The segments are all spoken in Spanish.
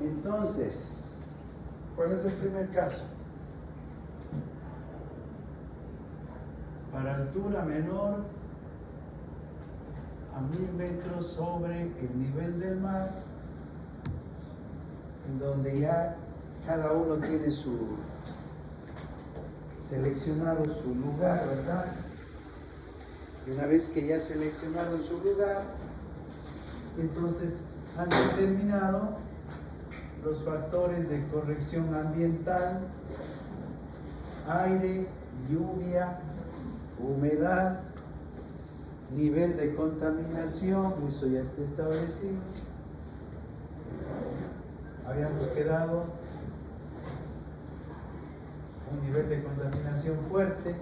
Entonces, ¿cuál es el primer caso? Para altura menor a 1000 metros sobre el nivel del mar, en donde ya cada uno tiene seleccionado su lugar, ¿verdad? Y una vez que ya seleccionaron su lugar, entonces han determinado los factores de corrección ambiental, aire, lluvia, humedad, nivel de contaminación, eso ya está establecido. Habíamos quedado un nivel de contaminación fuerte.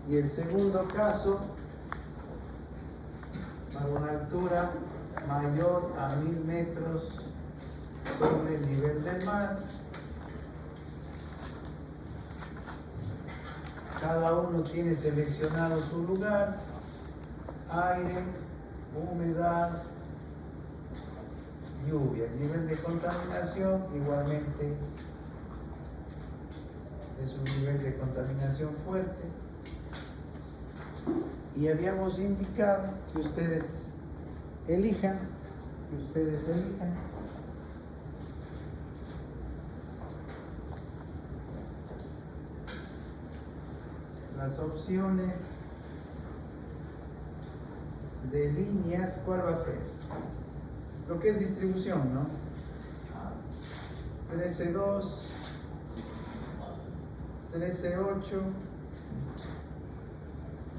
Y el segundo caso, a una altura mayor a 1000 metros sobre el nivel del mar. Cada uno tiene seleccionado su lugar, aire, humedad, lluvia. El nivel de contaminación igualmente es un nivel de contaminación fuerte. Y habíamos indicado que ustedes elijan, las opciones de líneas. ¿Cuál va a ser? Lo que es distribución, ¿no? 13.2, 13.8,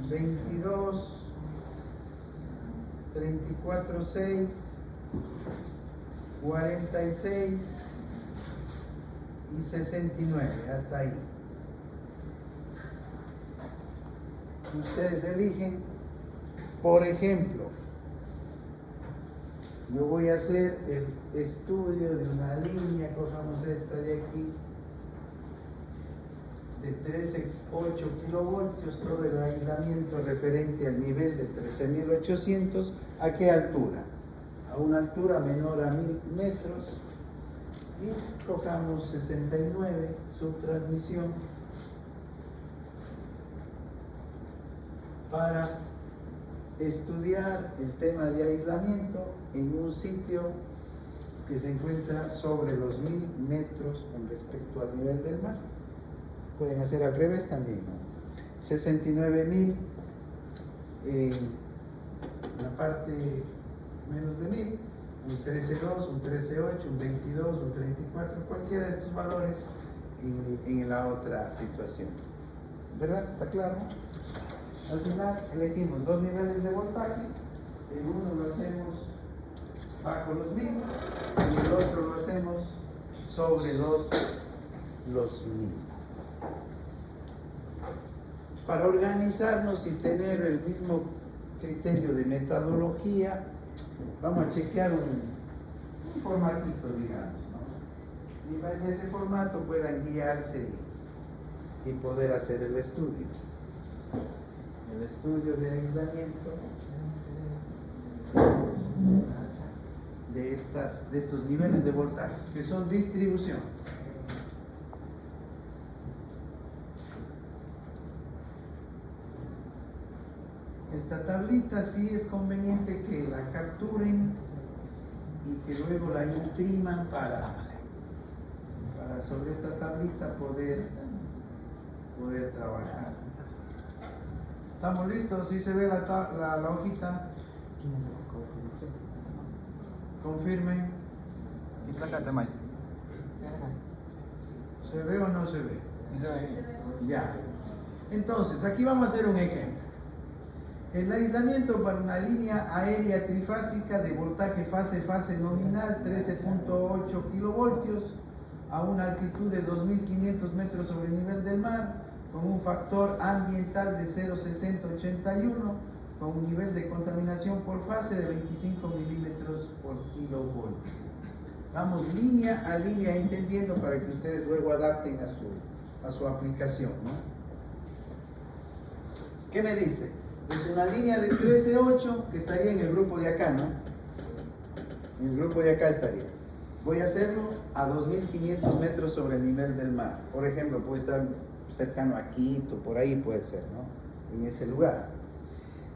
22, 34.6, 46 y 69, hasta ahí. Ustedes eligen. Por ejemplo, yo voy a hacer el estudio de una línea, cojamos esta de aquí, de 13.8 kilovoltios, todo el aislamiento referente al nivel de 13.800, ¿a qué altura? A una altura menor a 1000 metros, y cojamos 69, subtransmisión, para estudiar el tema de aislamiento en un sitio que se encuentra sobre los 1000 metros con respecto al nivel del mar. Pueden hacer al revés también, ¿no? 69.000 en la parte menos de 1000, un 13.2, un 13.8, un 22, un 34, cualquiera de estos valores en la otra situación. ¿Verdad? ¿Está claro? Al final elegimos dos niveles de voltaje, el uno lo hacemos bajo los 1000 y el otro lo hacemos sobre los 1000. Para organizarnos y tener el mismo criterio de metodología, vamos a chequear un formatito, digamos, ¿no? Y para que ese formato puedan guiarse y poder hacer el estudio. El estudio de aislamiento de estos niveles de voltaje, que son distribución. Esta tablita sí es conveniente que la capturen y que luego la impriman para sobre esta tablita poder trabajar. ¿Estamos listos? ¿Sí se ve la hojita? Confirmen. ¿Se ve o no se ve? Ya. Entonces, aquí vamos a hacer un ejemplo. El aislamiento para una línea aérea trifásica de voltaje fase nominal 13.8 kilovoltios a una altitud de 2.500 metros sobre el nivel del mar, con un factor ambiental de 0,6081, con un nivel de contaminación por fase de 25 milímetros por kilovoltio. Vamos línea a línea entendiendo para que ustedes luego adapten a su aplicación, ¿no? ¿Qué me dice? Es una línea de 13.8 que estaría en el grupo de acá, ¿no? En el grupo de acá estaría. Voy a hacerlo a 2.500 metros sobre el nivel del mar. Por ejemplo, puede estar cercano a Quito, por ahí puede ser, ¿no? En ese lugar.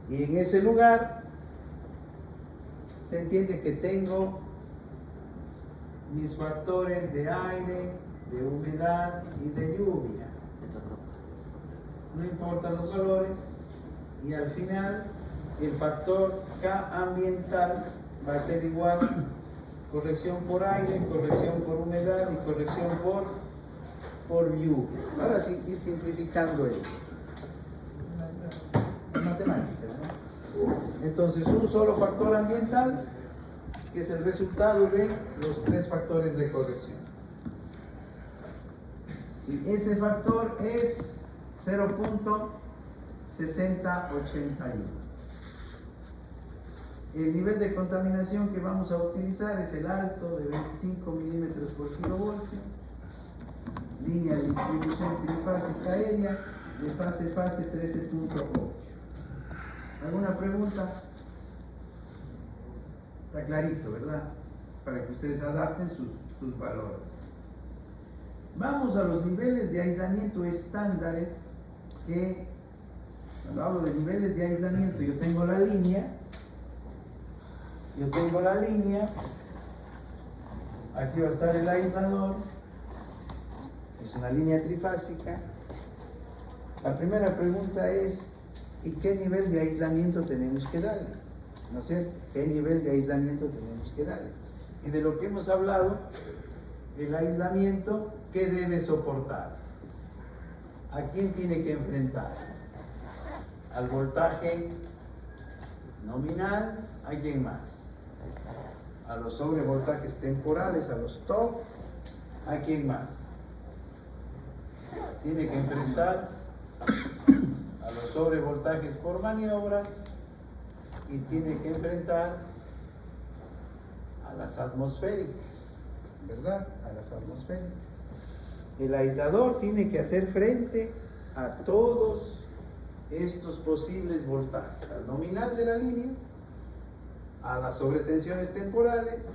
Y en ese lugar se entiende que tengo mis factores de aire, de humedad y de lluvia. No importan los valores. Y al final el factor K ambiental va a ser igual corrección por aire, corrección por humedad y corrección por lluvia. Ahora sí, ir simplificando esto. Es matemática, ¿no? Entonces, un solo factor ambiental, que es el resultado de los 3 factores de corrección. Y ese factor es 0.6081. El nivel de contaminación que vamos a utilizar es el alto de 25 milímetros por kilovoltio, línea de distribución trifásica aérea, de fase a fase 13.8. ¿Alguna pregunta? Está clarito, ¿verdad? Para que ustedes adapten sus valores. Vamos a los niveles de aislamiento estándares que, cuando hablo de niveles de aislamiento, yo tengo la línea, aquí va a estar el aislador, es una línea trifásica. La primera pregunta es, ¿y qué nivel de aislamiento tenemos que darle? ¿No es cierto? ¿Qué nivel de aislamiento tenemos que darle? Y de lo que hemos hablado, el aislamiento, ¿qué debe soportar? ¿A quién tiene que enfrentar? ¿Al voltaje nominal? ¿A quién más? ¿A los sobrevoltajes temporales, a los TOP? ¿A quién más? Tiene que enfrentar a los sobrevoltajes por maniobras y tiene que enfrentar a las atmosféricas, ¿verdad? A las atmosféricas. El aislador tiene que hacer frente a todos estos posibles voltajes, al nominal de la línea, a las sobretensiones temporales,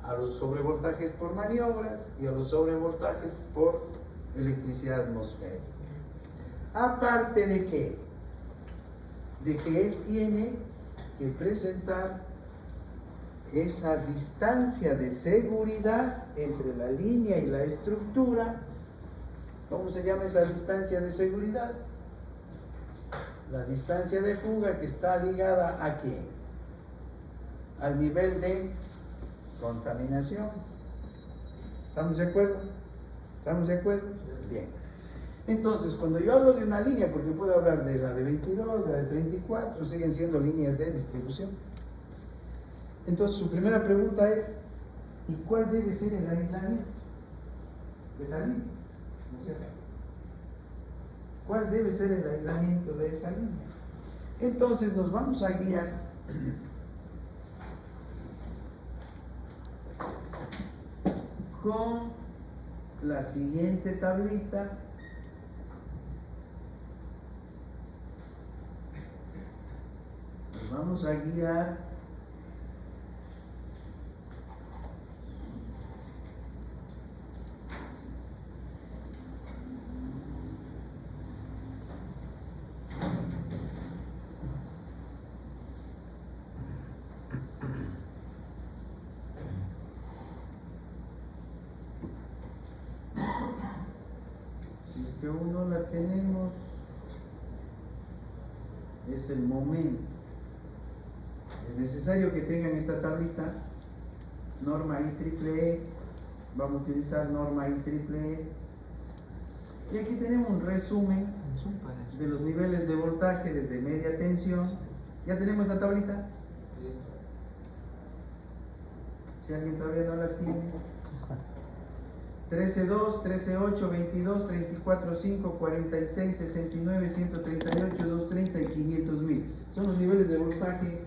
a los sobrevoltajes por maniobras y a los sobrevoltajes por electricidad atmosférica. Aparte de qué? De que él tiene que presentar esa distancia de seguridad entre la línea y la estructura. ¿Cómo se llama esa distancia de seguridad? La distancia de fuga, que está ligada ¿a qué? Al nivel de contaminación. ¿Estamos de acuerdo? ¿Estamos de acuerdo? Bien. Entonces, cuando yo hablo de una línea, porque puedo hablar de la de 22, la de 34, siguen siendo líneas de distribución. Entonces, su primera pregunta es, ¿y cuál debe ser el aislamiento de esa línea? ¿Cuál debe ser el aislamiento de esa línea? Entonces, nos vamos a guiar con la siguiente tablita. Nos vamos a guiar que uno la tenemos, es el momento. Es necesario que tengan esta tablita, norma IEEE, vamos a utilizar norma IEEE. Y aquí tenemos un resumen de los niveles de voltaje desde media tensión. ¿Ya tenemos la tablita? Si alguien todavía no la tiene. 13.2, 13.8, 22, 34.5, 46, 69, 138, 230 y 500.000. Son los niveles de voltaje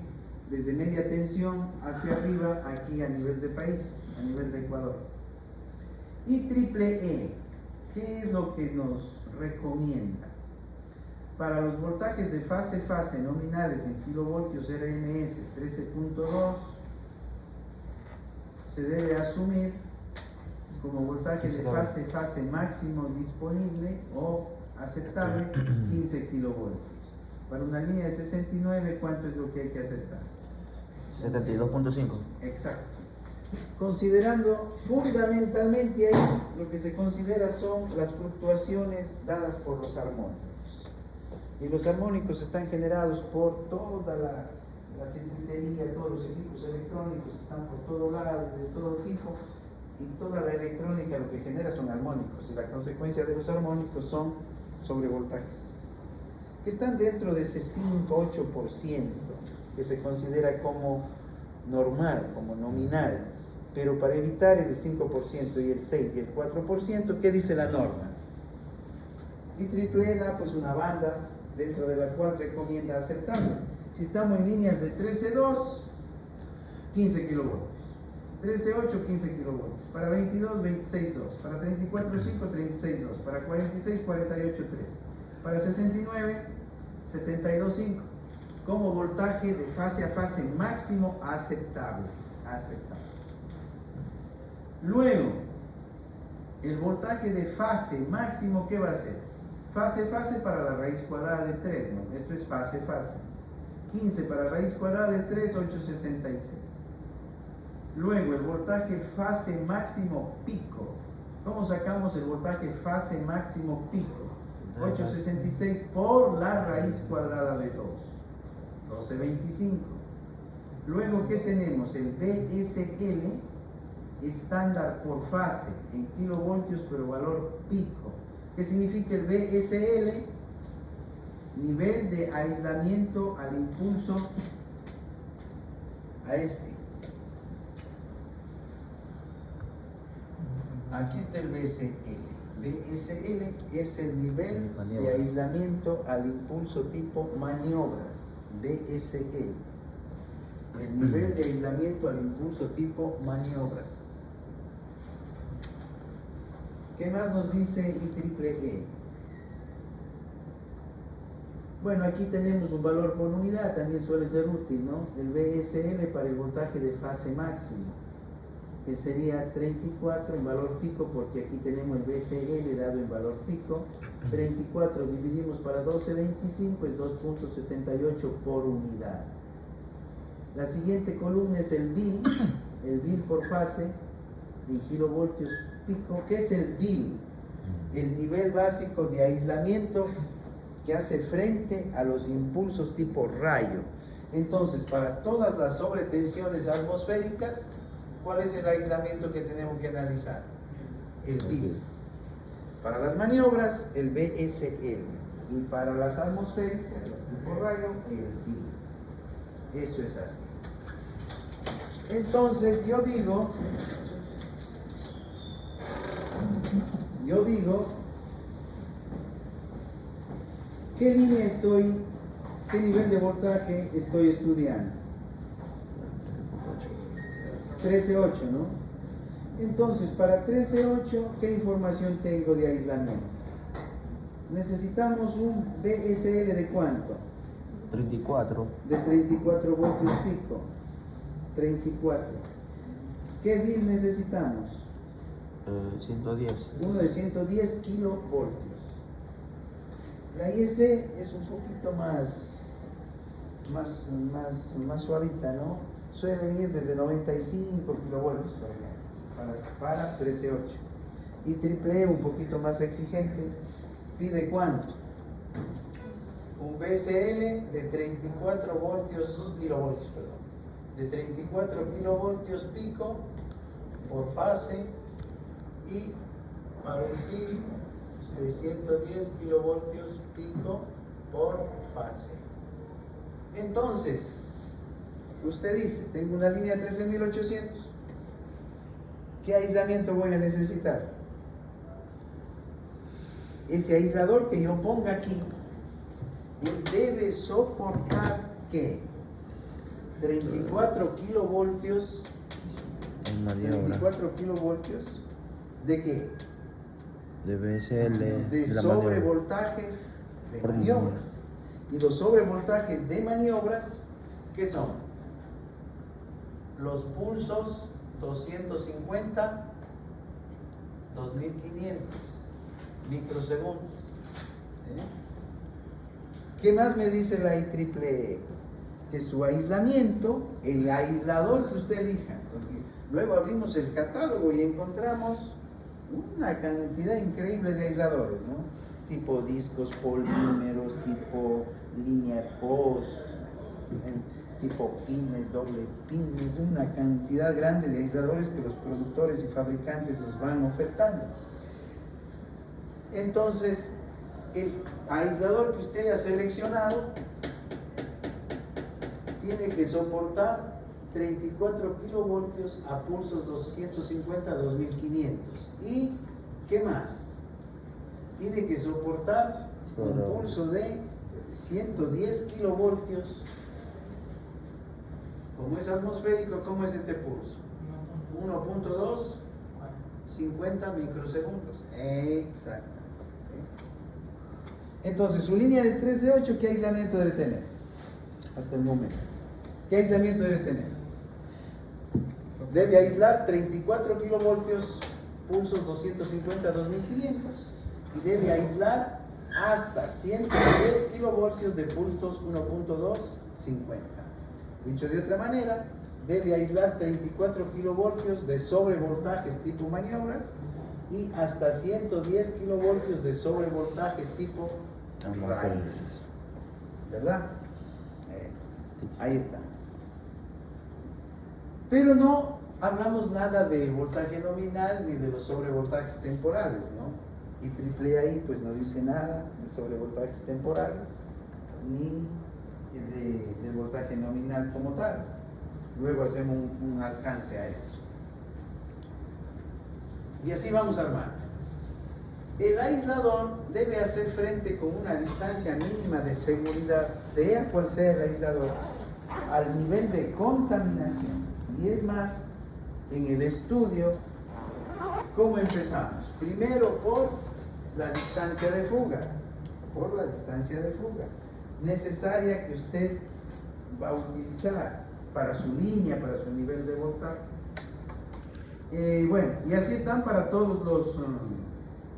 desde media tensión hacia arriba, aquí a nivel de país, a nivel de Ecuador. Y IEEE, ¿qué es lo que nos recomienda? Para los voltajes de fase nominales en kilovoltios RMS 13.2, se debe asumir como voltaje de fase máximo disponible o aceptable 15 kilovoltios. Para una línea de 69, ¿cuánto es lo que hay que aceptar? 72.5. Exacto. Considerando fundamentalmente ahí lo que se considera son las fluctuaciones dadas por los armónicos. Y los armónicos están generados por toda la circuitería, todos los equipos electrónicos están por todo lado, de todo tipo, y toda la electrónica lo que genera son armónicos, y la consecuencia de los armónicos son sobrevoltajes, que están dentro de ese 5-8%, que se considera como normal, como nominal, pero para evitar el 5% y el 6 y el 4%, ¿qué dice la norma? IEEE da pues una banda dentro de la cual recomienda aceptarlo. Si estamos en líneas de 13.2, 15 kilovoltios. 13.8, 15 kilovoltios. Para 22, 26.2. Para 34.5, 36.2. Para 46, 48.3. Para 69, 72.5. Como voltaje de fase a fase máximo aceptable. Luego, el voltaje de fase máximo, ¿qué va a ser? Fase para la raíz cuadrada de 3, ¿no? Esto es fase. 15 para raíz cuadrada de 3, 8.66. Luego, el voltaje fase máximo pico. ¿Cómo sacamos el voltaje fase máximo pico? 8.66 por la raíz cuadrada de 2. 12.25. Luego, ¿qué tenemos? El BSL, estándar por fase, en kilovoltios, pero valor pico. ¿Qué significa el BSL? Nivel de aislamiento al impulso a este. Aquí está el BSL. BSL es el nivel de aislamiento al impulso tipo maniobras. BSL. El nivel de aislamiento al impulso tipo maniobras. ¿Qué más nos dice IEEE? Bueno, aquí tenemos un valor por unidad, también suele ser útil, ¿no? El BSL para el voltaje de fase máximo, que sería 34 en valor pico, porque aquí tenemos el BSL dado en valor pico. 34 dividimos para 12.25 es 2.78 por unidad. La siguiente columna es el BIL por fase en kilovoltios pico. ¿Qué es el BIL? El nivel básico de aislamiento que hace frente a los impulsos tipo rayo. Entonces, para todas las sobretensiones atmosféricas, ¿cuál es el aislamiento que tenemos que analizar? El BIL. Para las maniobras, el BSL. Y para las atmosféricas, las tipo rayo, el BIL. Eso es así. Entonces, yo digo, ¿qué línea qué nivel de voltaje estoy estudiando? 13.8, ¿no? Entonces, para 13.8, ¿qué información tengo de aislamiento? Necesitamos un BSL de ¿cuánto? 34. De 34 voltios pico. 34. ¿Qué BIL necesitamos? 110. Uno de 110 kilovoltios. La IEC es un poquito más suavita, ¿no? Suelen ir desde 95 kilovoltios para 13.8. Y IEEE, un poquito más exigente, pide ¿cuánto? Un BSL de 34 kilovoltios, de 34 kilovoltios pico por fase, y para un BIL de 110 kilovoltios pico por fase. Entonces, usted dice, tengo una línea 13.800, ¿qué aislamiento voy a necesitar? Ese aislador que yo ponga aquí, él debe soportar ¿qué? 34 kilovoltios. 34 kilovoltios ¿de qué? De BSL. De sobrevoltajes de maniobras. Y los sobrevoltajes de maniobras, ¿qué son? Los pulsos 250 2500 microsegundos. ¿Qué más me dice la IEEE? Que su aislamiento, el aislador que usted elija, porque luego abrimos el catálogo y encontramos una cantidad increíble de aisladores, ¿no? Tipo discos polímeros, tipo linear post, tipo pines, doble pines, una cantidad grande de aisladores que los productores y fabricantes nos van ofertando. Entonces, el aislador que usted haya seleccionado tiene que soportar 34 kilovoltios a pulsos 250 a 2500. ¿Y qué más? Tiene que soportar un pulso de 110 kilovoltios. Como es atmosférico, ¿cómo es este pulso? 1.2, 50 microsegundos. Exacto. Entonces, su línea de 3 de 8, ¿qué aislamiento debe tener? Hasta el momento. ¿Qué aislamiento debe tener? Debe aislar 34 kilovoltios, pulsos 250 a 2500. Y debe aislar hasta 110 kilovoltios de pulsos 1.2, 50. Dicho de otra manera, debe aislar 34 kilovoltios de sobrevoltajes tipo maniobras y hasta 110 kilovoltios de sobrevoltajes tipo rayos. ¿Verdad? Ahí está. Pero no hablamos nada de voltaje nominal ni de los sobrevoltajes temporales, ¿no? Y IEEE ahí pues no dice nada de sobrevoltajes temporales ni de voltaje nominal como tal. Luego hacemos un alcance a eso. Y así vamos a armar. El aislador debe hacer frente con una distancia mínima de seguridad, sea cual sea el aislador, al nivel de contaminación. Y es más, en el estudio, ¿cómo empezamos? Primero por la distancia de fuga. Por la distancia de fuga necesaria que usted va a utilizar para su línea, para su nivel de voltaje. Bueno, y así están para todos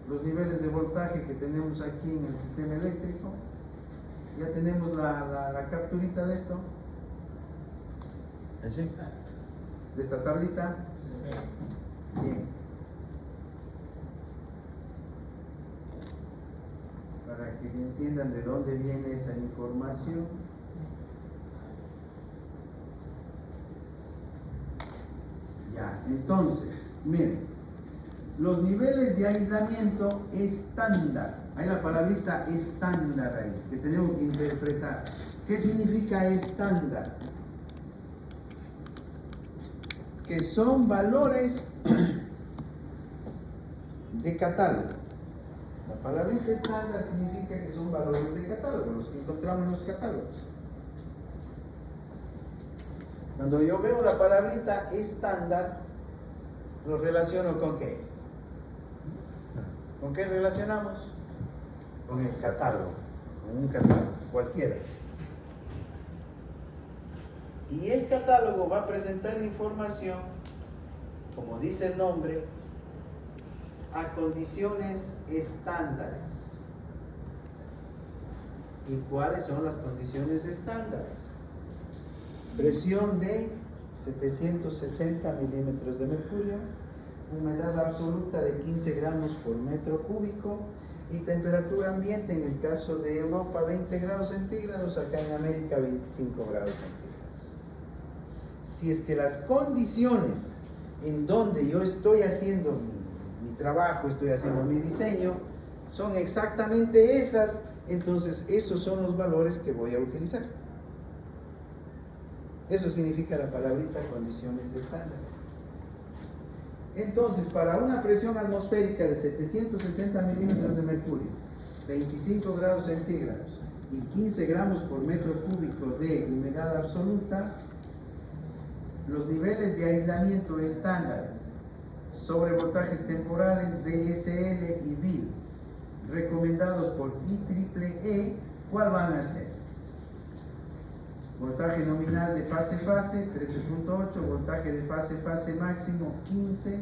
los niveles de voltaje que tenemos aquí en el sistema eléctrico. Ya tenemos la capturita de esto. ¿Sí? De esta tablita. Bien. Para que entiendan de dónde viene esa información. Ya, entonces, miren, los niveles de aislamiento estándar. Hay la palabrita estándar ahí, que tenemos que interpretar. ¿Qué significa estándar? Que son valores de catálogo. La palabrita estándar significa que son valores de catálogo, los que encontramos en los catálogos. Cuando yo veo la palabrita estándar, lo relaciono con ¿qué? ¿Con qué relacionamos? Con el catálogo, con un catálogo, cualquiera. Y el catálogo va a presentar información, como dice el nombre, a condiciones estándares. ¿Y cuáles son las condiciones estándares? Presión de 760 milímetros de mercurio, humedad absoluta de 15 gramos por metro cúbico y temperatura ambiente, en el caso de Europa 20 grados centígrados, acá en América 25 grados centígrados. Si es que las condiciones en donde yo estoy haciendo mi trabajo, estoy haciendo mi diseño, son exactamente esas, entonces esos son los valores que voy a utilizar. Eso significa la palabrita condiciones estándares. Entonces, para una presión atmosférica de 760 milímetros de mercurio, 25 grados centígrados y 15 gramos por metro cúbico de humedad absoluta, los niveles de aislamiento estándares, sobrevoltajes temporales BSL y BIL, recomendados por IEEE, ¿cuál van a ser? Voltaje nominal de fase-fase 13.8, voltaje de fase-fase máximo 15,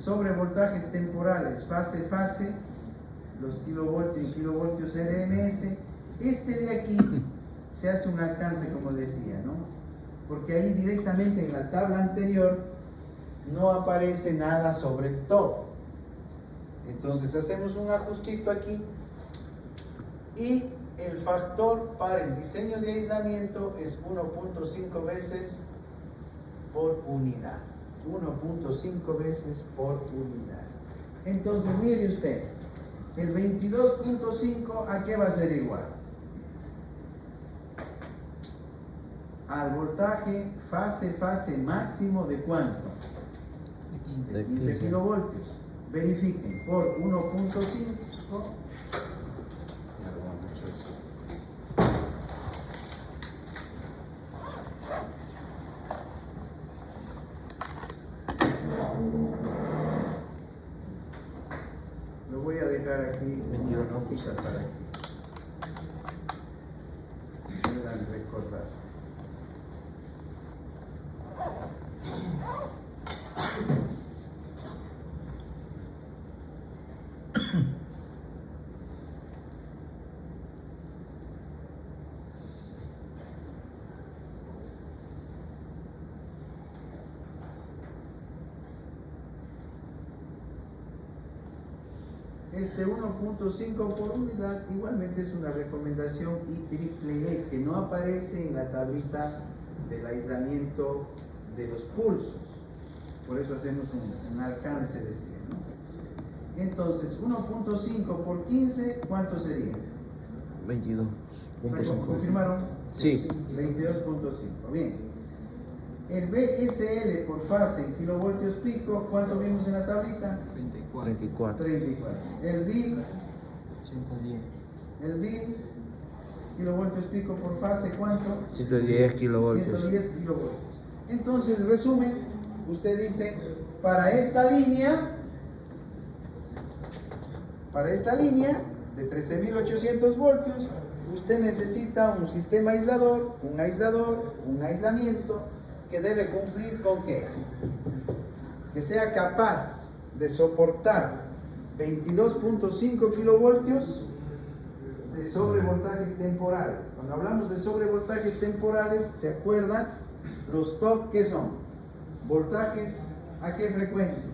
sobre voltajes temporales, fase, los kilovoltios y kilovoltios RMS. Este de aquí se hace un alcance, como decía, ¿no? Porque ahí directamente en la tabla anterior no aparece nada sobre el top. Entonces hacemos un ajustito aquí y el factor para el diseño de aislamiento es 1.5 veces por unidad. 1.5 veces por unidad. Entonces mire usted, el 22.5 ¿a qué va a ser igual? Al voltaje fase máximo de ¿cuánto? De 15 kilovoltios. Verifiquen por 1.5. Lo voy a dejar aquí en una notita para que puedan recordar. Este 1.5 por unidad igualmente es una recomendación IEEE que no aparece en la tablita del aislamiento de los pulsos. Por eso hacemos un alcance de 100, ¿no? Entonces 1.5 por 15, ¿cuánto sería? 22.5. ¿Confirmaron? Sí. 22.5. Bien. El BSL por fase en kilovoltios pico, ¿cuánto vimos en la tablita? 34. 34. El BIL, 110. el BIL, kilovoltios pico por fase, ¿cuánto? 110 kilovoltios. 110 kilovoltios. Entonces, resumen, usted dice, para esta línea de 13.800 voltios, usted necesita un sistema aislador, un aislamiento que debe cumplir con ¿qué? Que sea capaz de soportar 22.5 kilovoltios de sobrevoltajes temporales. Cuando hablamos de sobrevoltajes temporales, ¿se acuerdan? Los top, ¿qué son? Voltajes, ¿a qué frecuencia?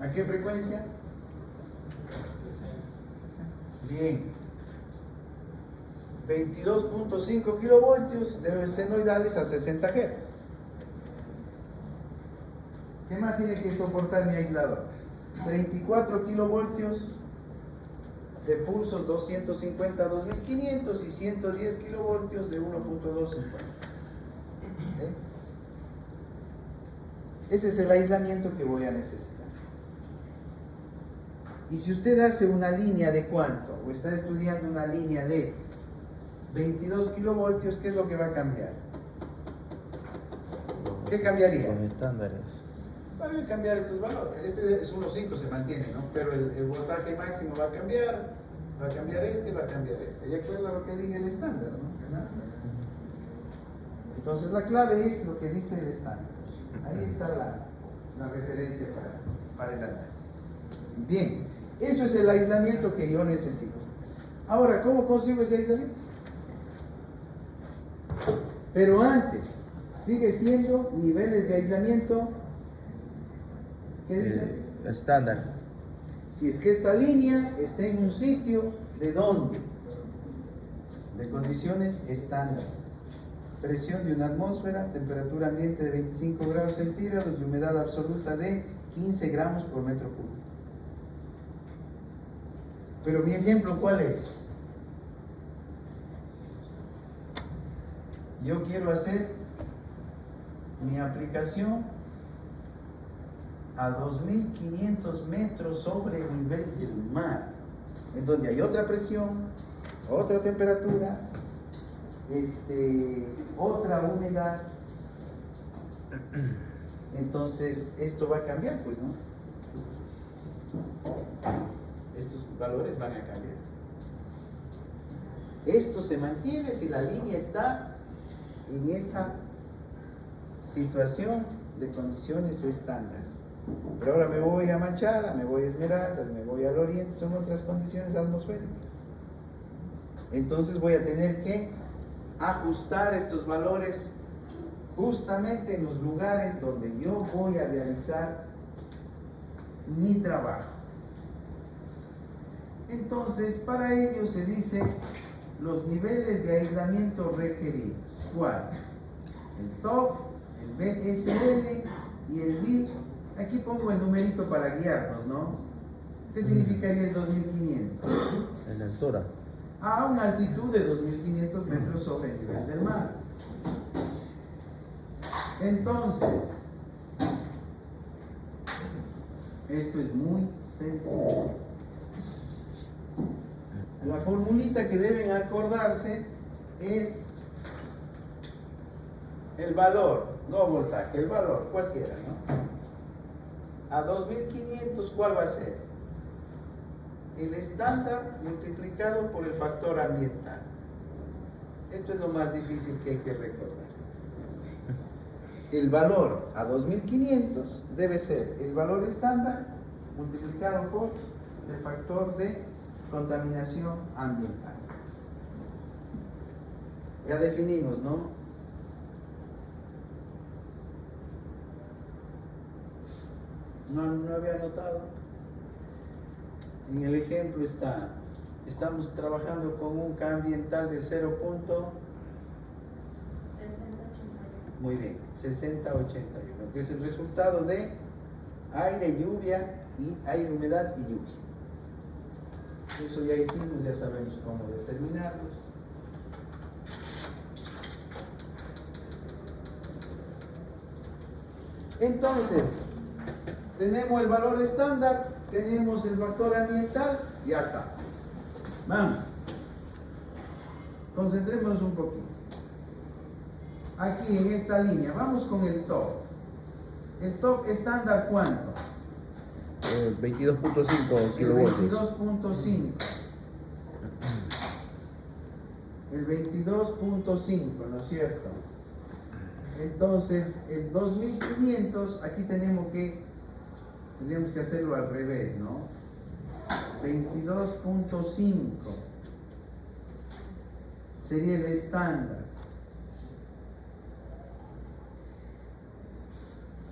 ¿A qué frecuencia? Bien. 22.5 kilovoltios de senoidales a 60 Hz. ¿Qué más tiene que soportar mi aislador? 34 kilovoltios de pulsos 250 a 2500 y 110 kilovoltios de 1.250. Ese es el aislamiento que voy a necesitar. Y si usted hace una línea de ¿cuánto? O está estudiando una línea de 22 kilovoltios, ¿qué es lo que va a cambiar? ¿Qué cambiaría? Los estándares. Va a cambiar estos valores. Este es 1.5, se mantiene, ¿no? Pero el voltaje máximo va a cambiar este, va a cambiar este. De acuerdo a lo que diga el estándar, ¿no? Nada más. Entonces la clave es lo que dice el estándar. Ahí está la referencia para el análisis. Bien, eso es el aislamiento que yo necesito. Ahora, ¿cómo consigo ese aislamiento? Pero antes, sigue siendo niveles de aislamiento. ¿Qué dice? Estándar. Si es que esta línea está en un sitio, ¿de dónde? De condiciones estándares. Presión de una atmósfera, temperatura ambiente de 25 grados centígrados y humedad absoluta de 15 gramos por metro cúbico. Pero mi ejemplo, ¿cuál es? Yo quiero hacer mi aplicación a 2.500 metros sobre el nivel del mar, en donde hay otra presión, otra temperatura, otra humedad. Entonces esto va a cambiar, pues, ¿no? Estos valores van a cambiar. Esto se mantiene si la línea está en esa situación de condiciones estándares. Pero ahora me voy a Machala, me voy a Esmeraldas, me voy al oriente, son otras condiciones atmosféricas. Entonces voy a tener que ajustar estos valores justamente en los lugares donde yo voy a realizar mi trabajo. Entonces, para ello se dice los niveles de aislamiento requeridos. ¿Cuál? El TOF, el BSL y el BIP. Aquí pongo el numerito para guiarnos, ¿no? ¿Qué significaría el 2500? En la altura. A una altitud de 2500 metros sobre el nivel del mar. Entonces, esto es muy sencillo. La formulita que deben acordarse es el valor, no voltaje, el valor, cualquiera, ¿no? A 2500, ¿cuál va a ser? El estándar multiplicado por el factor ambiental. Esto es lo más difícil que hay que recordar. El valor a 2500 debe ser el valor estándar multiplicado por el factor de contaminación ambiental. Ya definimos, ¿no? No había notado. En el ejemplo estamos trabajando con un K ambiental de 0.6081. Muy bien, 6081, que es el resultado de aire, lluvia y aire, humedad y lluvia. Eso ya hicimos, ya sabemos cómo determinarlos. Entonces, tenemos el valor estándar, tenemos el factor ambiental, ya está. Vamos. Concentrémonos un poquito. Aquí en esta línea, vamos con el top. ¿El top estándar cuánto? 22.5 kilovoltios. 22.5. El 22.5, ¿no es cierto? Entonces, el 2500, aquí tendríamos que hacerlo al revés, ¿no? 22.5 sería el estándar.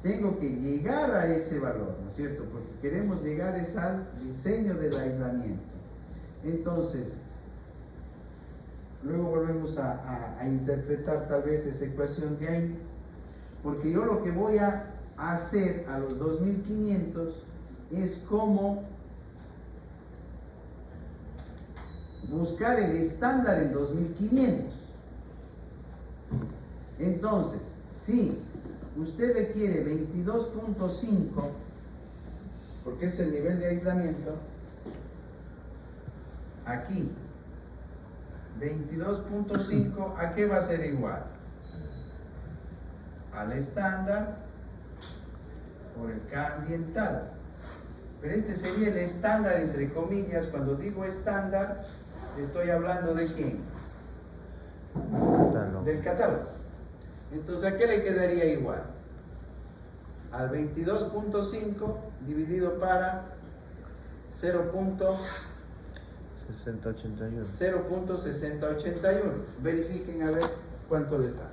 Tengo que llegar a ese valor, ¿no es cierto? Porque queremos llegar al diseño del aislamiento. Entonces, luego volvemos a interpretar tal vez esa ecuación de ahí, porque yo lo que voy a hacer a los 2500 es como buscar el estándar en 2500. Entonces, si usted requiere 22.5, porque es el nivel de aislamiento, aquí 22.5, ¿a qué va a ser igual? Al estándar por el K ambiental. Pero este sería el estándar entre comillas. Cuando digo estándar, estoy hablando de quién? Del catálogo. Entonces, ¿a qué le quedaría igual? Al 22.5 dividido para 0.6081. 0.6081. Verifiquen a ver cuánto les da.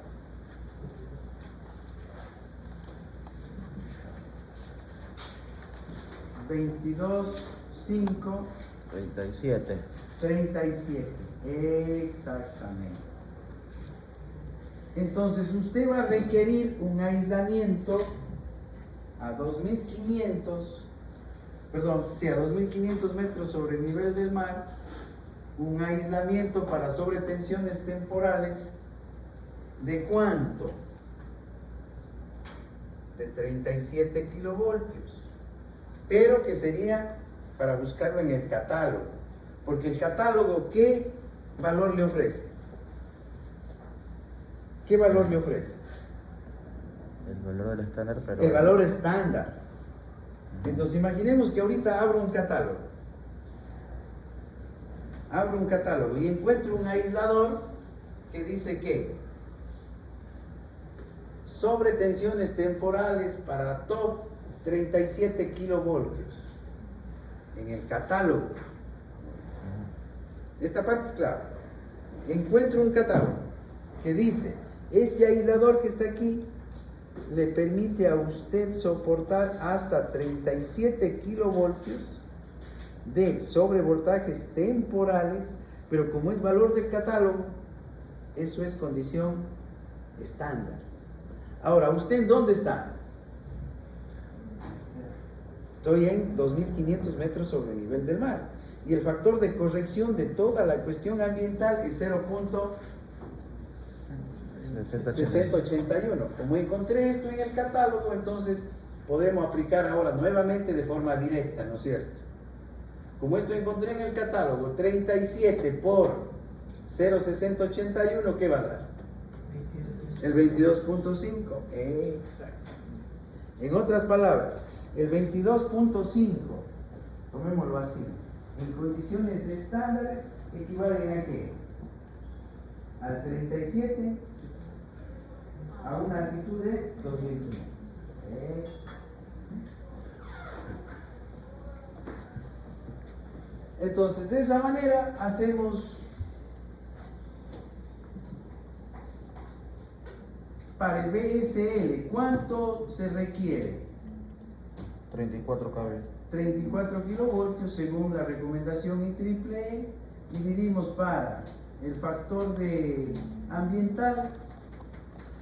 22.5. 37. 37. Exactamente. Entonces usted va a requerir un aislamiento a 2500, perdón, sí, a 2500 metros sobre el nivel del mar, un aislamiento para sobretensiones temporales ¿de cuánto? De 37 kilovoltios, pero que sería para buscarlo en el catálogo, porque el catálogo, ¿qué valor le ofrece? ¿Qué valor le ofrece? El valor del estándar, pero... El valor estándar. Entonces imaginemos que ahorita abro un catálogo. Abro un catálogo y encuentro un aislador que dice que sobre tensiones temporales para top 37 kilovoltios en el catálogo. Esta parte es clave. Encuentro un catálogo que dice, este aislador que está aquí le permite a usted soportar hasta 37 kilovoltios de sobrevoltajes temporales, pero como es valor del catálogo, eso es condición estándar. Ahora, ¿usted en dónde está? Estoy en 2.500 metros sobre el nivel del mar. Y el factor de corrección de toda la cuestión ambiental es 0.6081. Como encontré esto en el catálogo, entonces podemos aplicar ahora nuevamente de forma directa, ¿no es cierto? Como esto encontré en el catálogo, 37 por 0.6081, ¿qué va a dar? El 22.5. Exacto. En otras palabras, el 22.5, tomémoslo así, en condiciones estándares equivalen a ¿qué? Al 37 a una altitud de 2.500. Entonces, de esa manera hacemos para el BSL. ¿Cuánto se requiere? 34 kV. 34 kilovoltios según la recomendación IEEE. Dividimos para el factor de ambiental.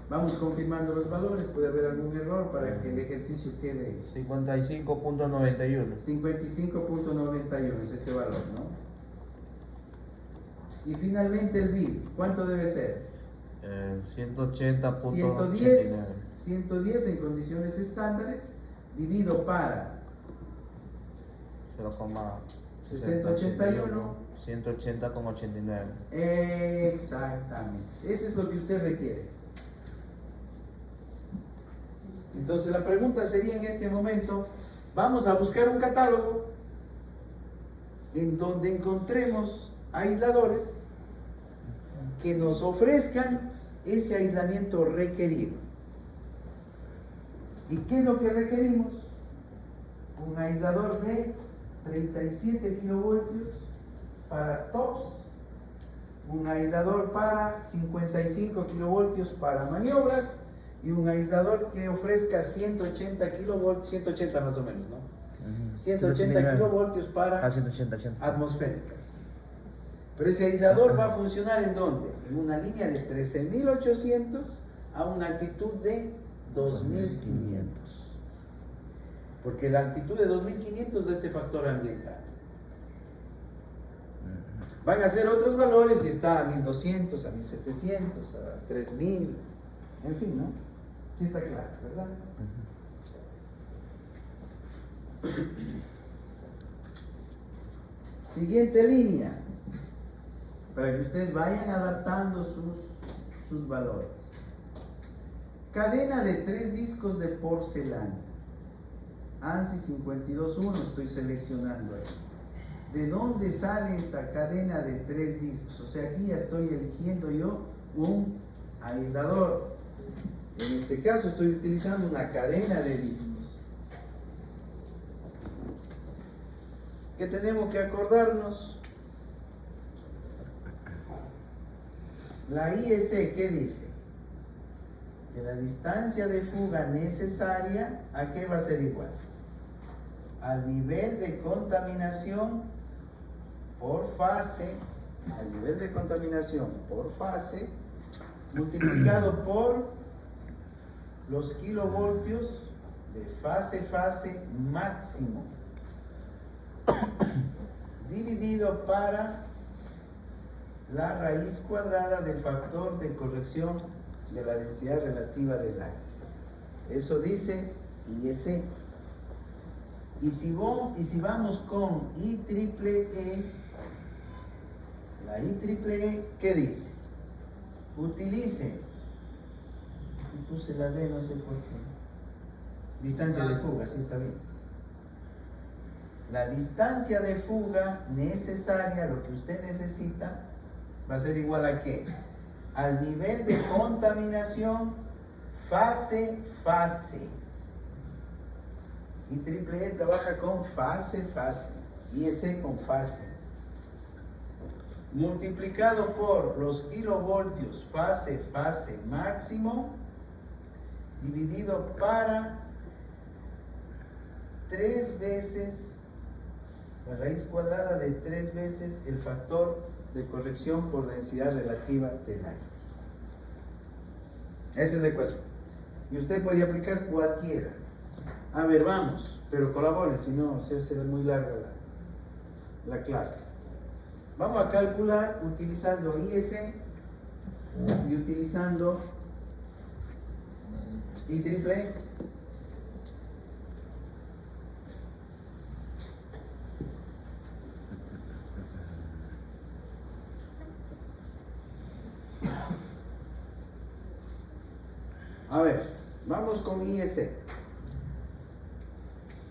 Vamos confirmando los valores, puede haber algún error para que el ejercicio quede 55.91. 55.91 es este valor, ¿no? Y finalmente el BID, ¿cuánto debe ser? 180.89. 110 en condiciones estándares, divido para 0,681. 180,89. Exactamente, eso es lo que usted requiere. Entonces la pregunta sería en este momento, vamos a buscar un catálogo en donde encontremos aisladores que nos ofrezcan ese aislamiento requerido. ¿Y qué es lo que requerimos? Un aislador de 37 kilovoltios para tops, un aislador para 55 kilovoltios para maniobras y un aislador que ofrezca 180 kilovoltios, 180 más o menos, ¿no? 180 kilovoltios para 180. atmosféricas. Pero ese aislador va a funcionar ¿en dónde? En una línea de 13.800 a una altitud de 2.500. Porque la altitud de 2.500 da este factor ambiental. Van a ser otros valores si está a 1.200, a 1.700, a 3.000, en fin, ¿no? Sí está claro, ¿verdad? Siguiente línea, para que ustedes vayan adaptando sus valores. Cadena de 3 discos de porcelana. ANSI 52.1 estoy seleccionando ahí. ¿De dónde sale esta cadena de 3 discos? O sea, aquí ya estoy eligiendo yo un aislador. En este caso estoy utilizando una cadena de discos. ¿Qué tenemos que acordarnos? La IEC, ¿qué dice? Que la distancia de fuga necesaria, ¿a qué va a ser igual? Al nivel de contaminación por fase, al nivel de contaminación por fase, multiplicado por los kilovoltios de fase máximo, dividido para la raíz cuadrada del factor de corrección de la densidad relativa del aire. Eso dice IEC. Y si vamos con IEEE, la IEEE, ¿qué dice? Utilice, y puse la D, no sé por qué, distancia de fuga, sí está bien. La distancia de fuga necesaria, lo que usted necesita, va a ser igual a ¿qué? Al nivel de contaminación fase. Y triple E trabaja con fase, IEC con fase. Multiplicado por los kilovoltios fase máximo, dividido para 3 veces, la raíz cuadrada de 3 veces el factor de corrección por densidad relativa del aire. Esa es la ecuación. Y usted puede aplicar cualquiera. A ver, vamos, pero colaboren, si no se hace muy larga la clase. Vamos a calcular utilizando IEC y utilizando IEEE. A ver, vamos con IEC.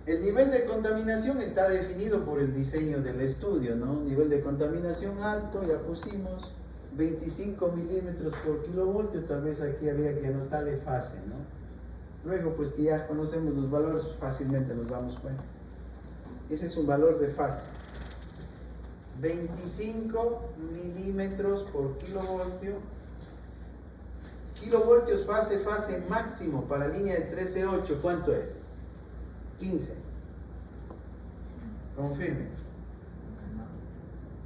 El nivel de contaminación está definido por el diseño del estudio, ¿no? Nivel de contaminación alto, ya pusimos 25 milímetros por kilovoltio, tal vez aquí había que anotarle fase, ¿no? Luego, pues que ya conocemos los valores, fácilmente nos damos cuenta. Ese es un valor de fase. 25 milímetros por kilovoltio. Kilovoltios fase máximo para línea de 13.8, ¿cuánto es? 15. Confirme.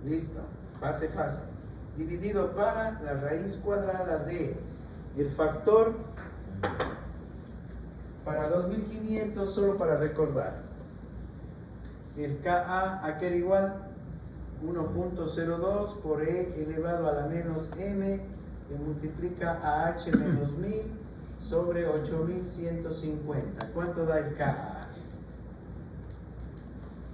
Listo. Fase. Dividido para la raíz cuadrada de el factor para 2500, solo para recordar. El Ka, ¿a qué era igual? 1.02 por E elevado a la menos M, que multiplica a H menos 1000 sobre 8150. ¿Cuánto da el Ka?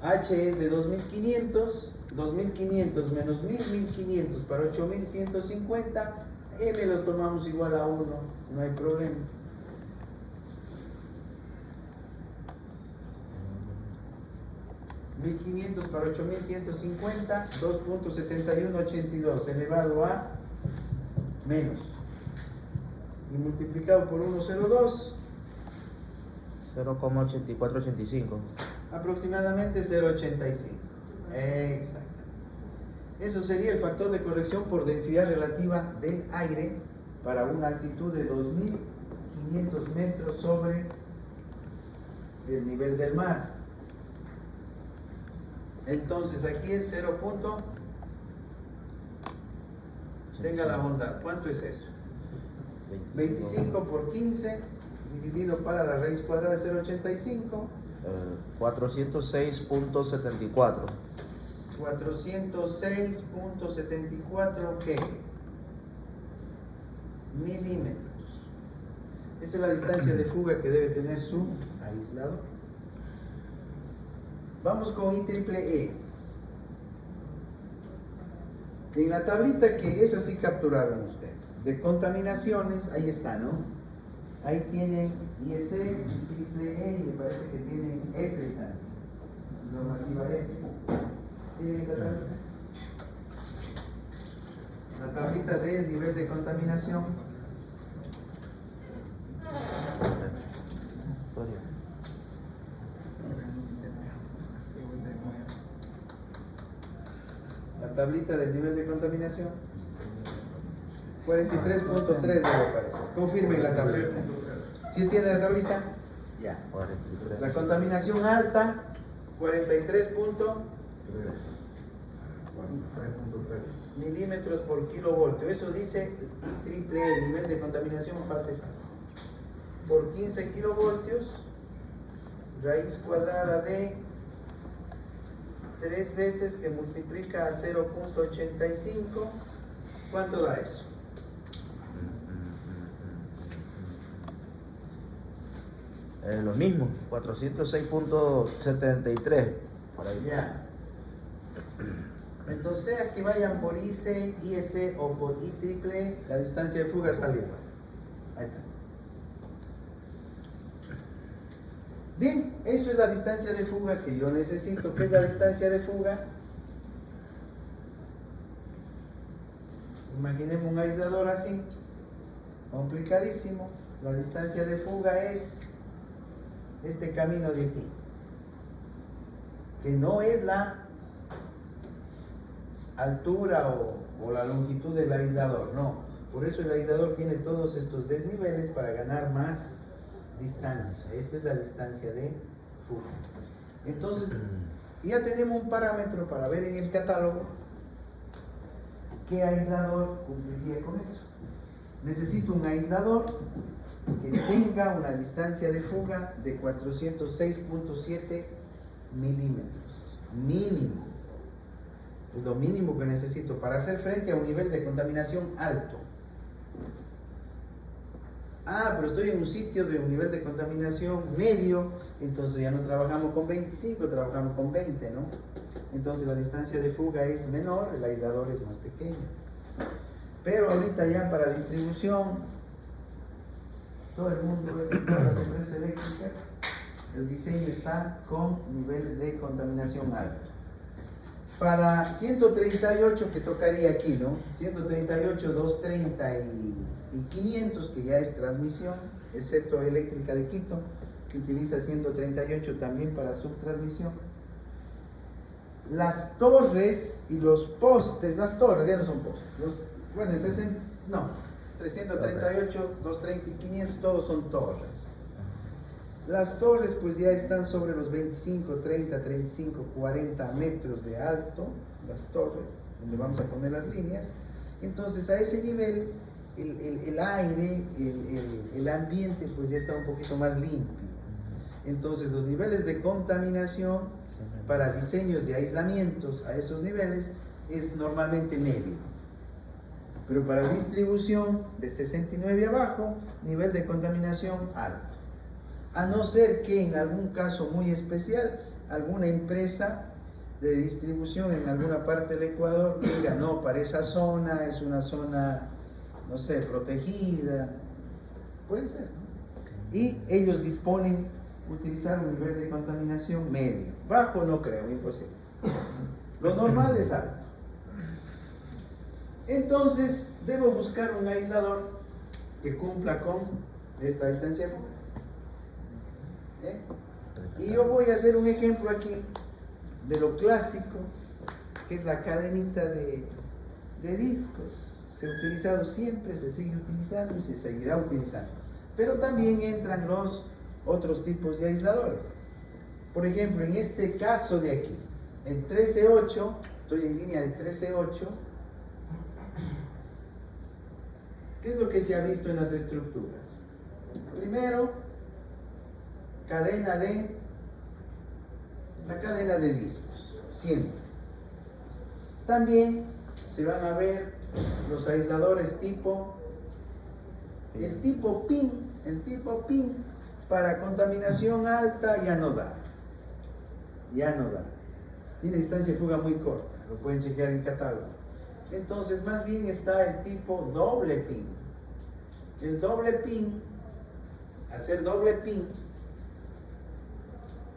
H es de 2500, 2500 menos 1000, 1500 para 8150, M lo tomamos igual a 1, no hay problema. $1500 para 8150, 2.7182 elevado a menos. Y multiplicado por 1,02. 0,8485. Aproximadamente 0,85. Exacto. Eso sería el factor de corrección por densidad relativa del aire para una altitud de 2500 metros sobre el nivel del mar. Entonces aquí es 0. Tenga la bondad. ¿Cuánto es eso? 25 por 15 dividido para la raíz cuadrada de 0,85. 406.74. 406.74 ¿qué? Milímetros. Esa es la distancia de fuga que debe tener su aislador. Vamos con IEEE. En la tablita, que es así, capturaron ustedes, de contaminaciones, ahí está, ¿no? Ahí tienen IEC, IEEE, y me parece que tienen EPRE también, normativa EPRE. ¿Tienen esa tablita? La tablita del nivel de contaminación. La tablita del nivel de contaminación. 43.3 debe aparecer. Confirmen la tablita. ¿Sí entiende la tablita? Ya. 43. La contaminación alta, 43.3 milímetros por kilovoltio. Eso dice IEEE, el nivel de contaminación fase. Por 15 kilovoltios, raíz cuadrada de 3 veces que multiplica a 0.85. ¿Cuánto da eso? Lo mismo, 406.73. Por ahí. Ya. Entonces, sea que vayan por IC, IEC o por IEEE, la distancia de fuga sale igual. Ahí está. Bien, esto es la distancia de fuga que yo necesito. ¿Qué es la distancia de fuga? Imaginemos un aislador así, complicadísimo. La distancia de fuga es este camino de aquí. que no es la altura o la longitud del aislador, no. Por eso el aislador tiene todos estos desniveles para ganar más distancia. Esta es la distancia de fuga. Entonces, ya tenemos un parámetro para ver en el catálogo qué aislador cumpliría con eso. Necesito un aislador que tenga una distancia de fuga de 406.7 milímetros. Mínimo. Es lo mínimo que necesito para hacer frente a un nivel de contaminación alto. Ah, pero estoy en un sitio de un nivel de contaminación medio, entonces ya no trabajamos con 25, trabajamos con 20, ¿no? Entonces la distancia de fuga es menor, el aislador es más pequeño. Pero ahorita ya para distribución, todo el mundo es para las empresas eléctricas, el diseño está con nivel de contaminación alto. Para 138 que tocaría aquí, ¿no? 138, 230 y 500, que ya es transmisión, excepto Eléctrica de Quito, que utiliza 138 también para subtransmisión. Las torres y los postes, las torres ya no son postes, bueno, 338, 230 y 500, todos son torres. Las torres pues ya están sobre los 25, 30, 35, 40 metros de alto, las torres, donde vamos a poner las líneas. Entonces a ese nivel el aire, el ambiente pues ya está un poquito más limpio. Entonces los niveles de contaminación para diseños de aislamientos a esos niveles es normalmente medio. Pero para distribución de 69 abajo, nivel de contaminación alto. A no ser que en algún caso muy especial, alguna empresa de distribución en alguna parte del Ecuador diga, no, para esa zona es una zona, no sé, protegida. Puede ser, ¿no? Y ellos disponen utilizar un nivel de contaminación medio. Bajo no creo, imposible. Lo normal es alto. Entonces, debo buscar un aislador que cumpla con esta distancia de fuga. Y yo voy a hacer un ejemplo aquí de lo clásico, que es la cadenita de discos. Se ha utilizado siempre, se sigue utilizando y se seguirá utilizando. Pero también entran los otros tipos de aisladores. Por ejemplo, en este caso de aquí, en 13.8, estoy en línea de 13.8. ¿Qué es lo que se ha visto en las estructuras? Primero, la cadena de discos, siempre. También se van a ver los aisladores tipo PIN. El tipo PIN para contaminación alta ya no da. Tiene distancia de fuga muy corta, lo pueden chequear en catálogo. Entonces, más bien está el tipo doble PIN. El doble PIN, hacer doble PIN,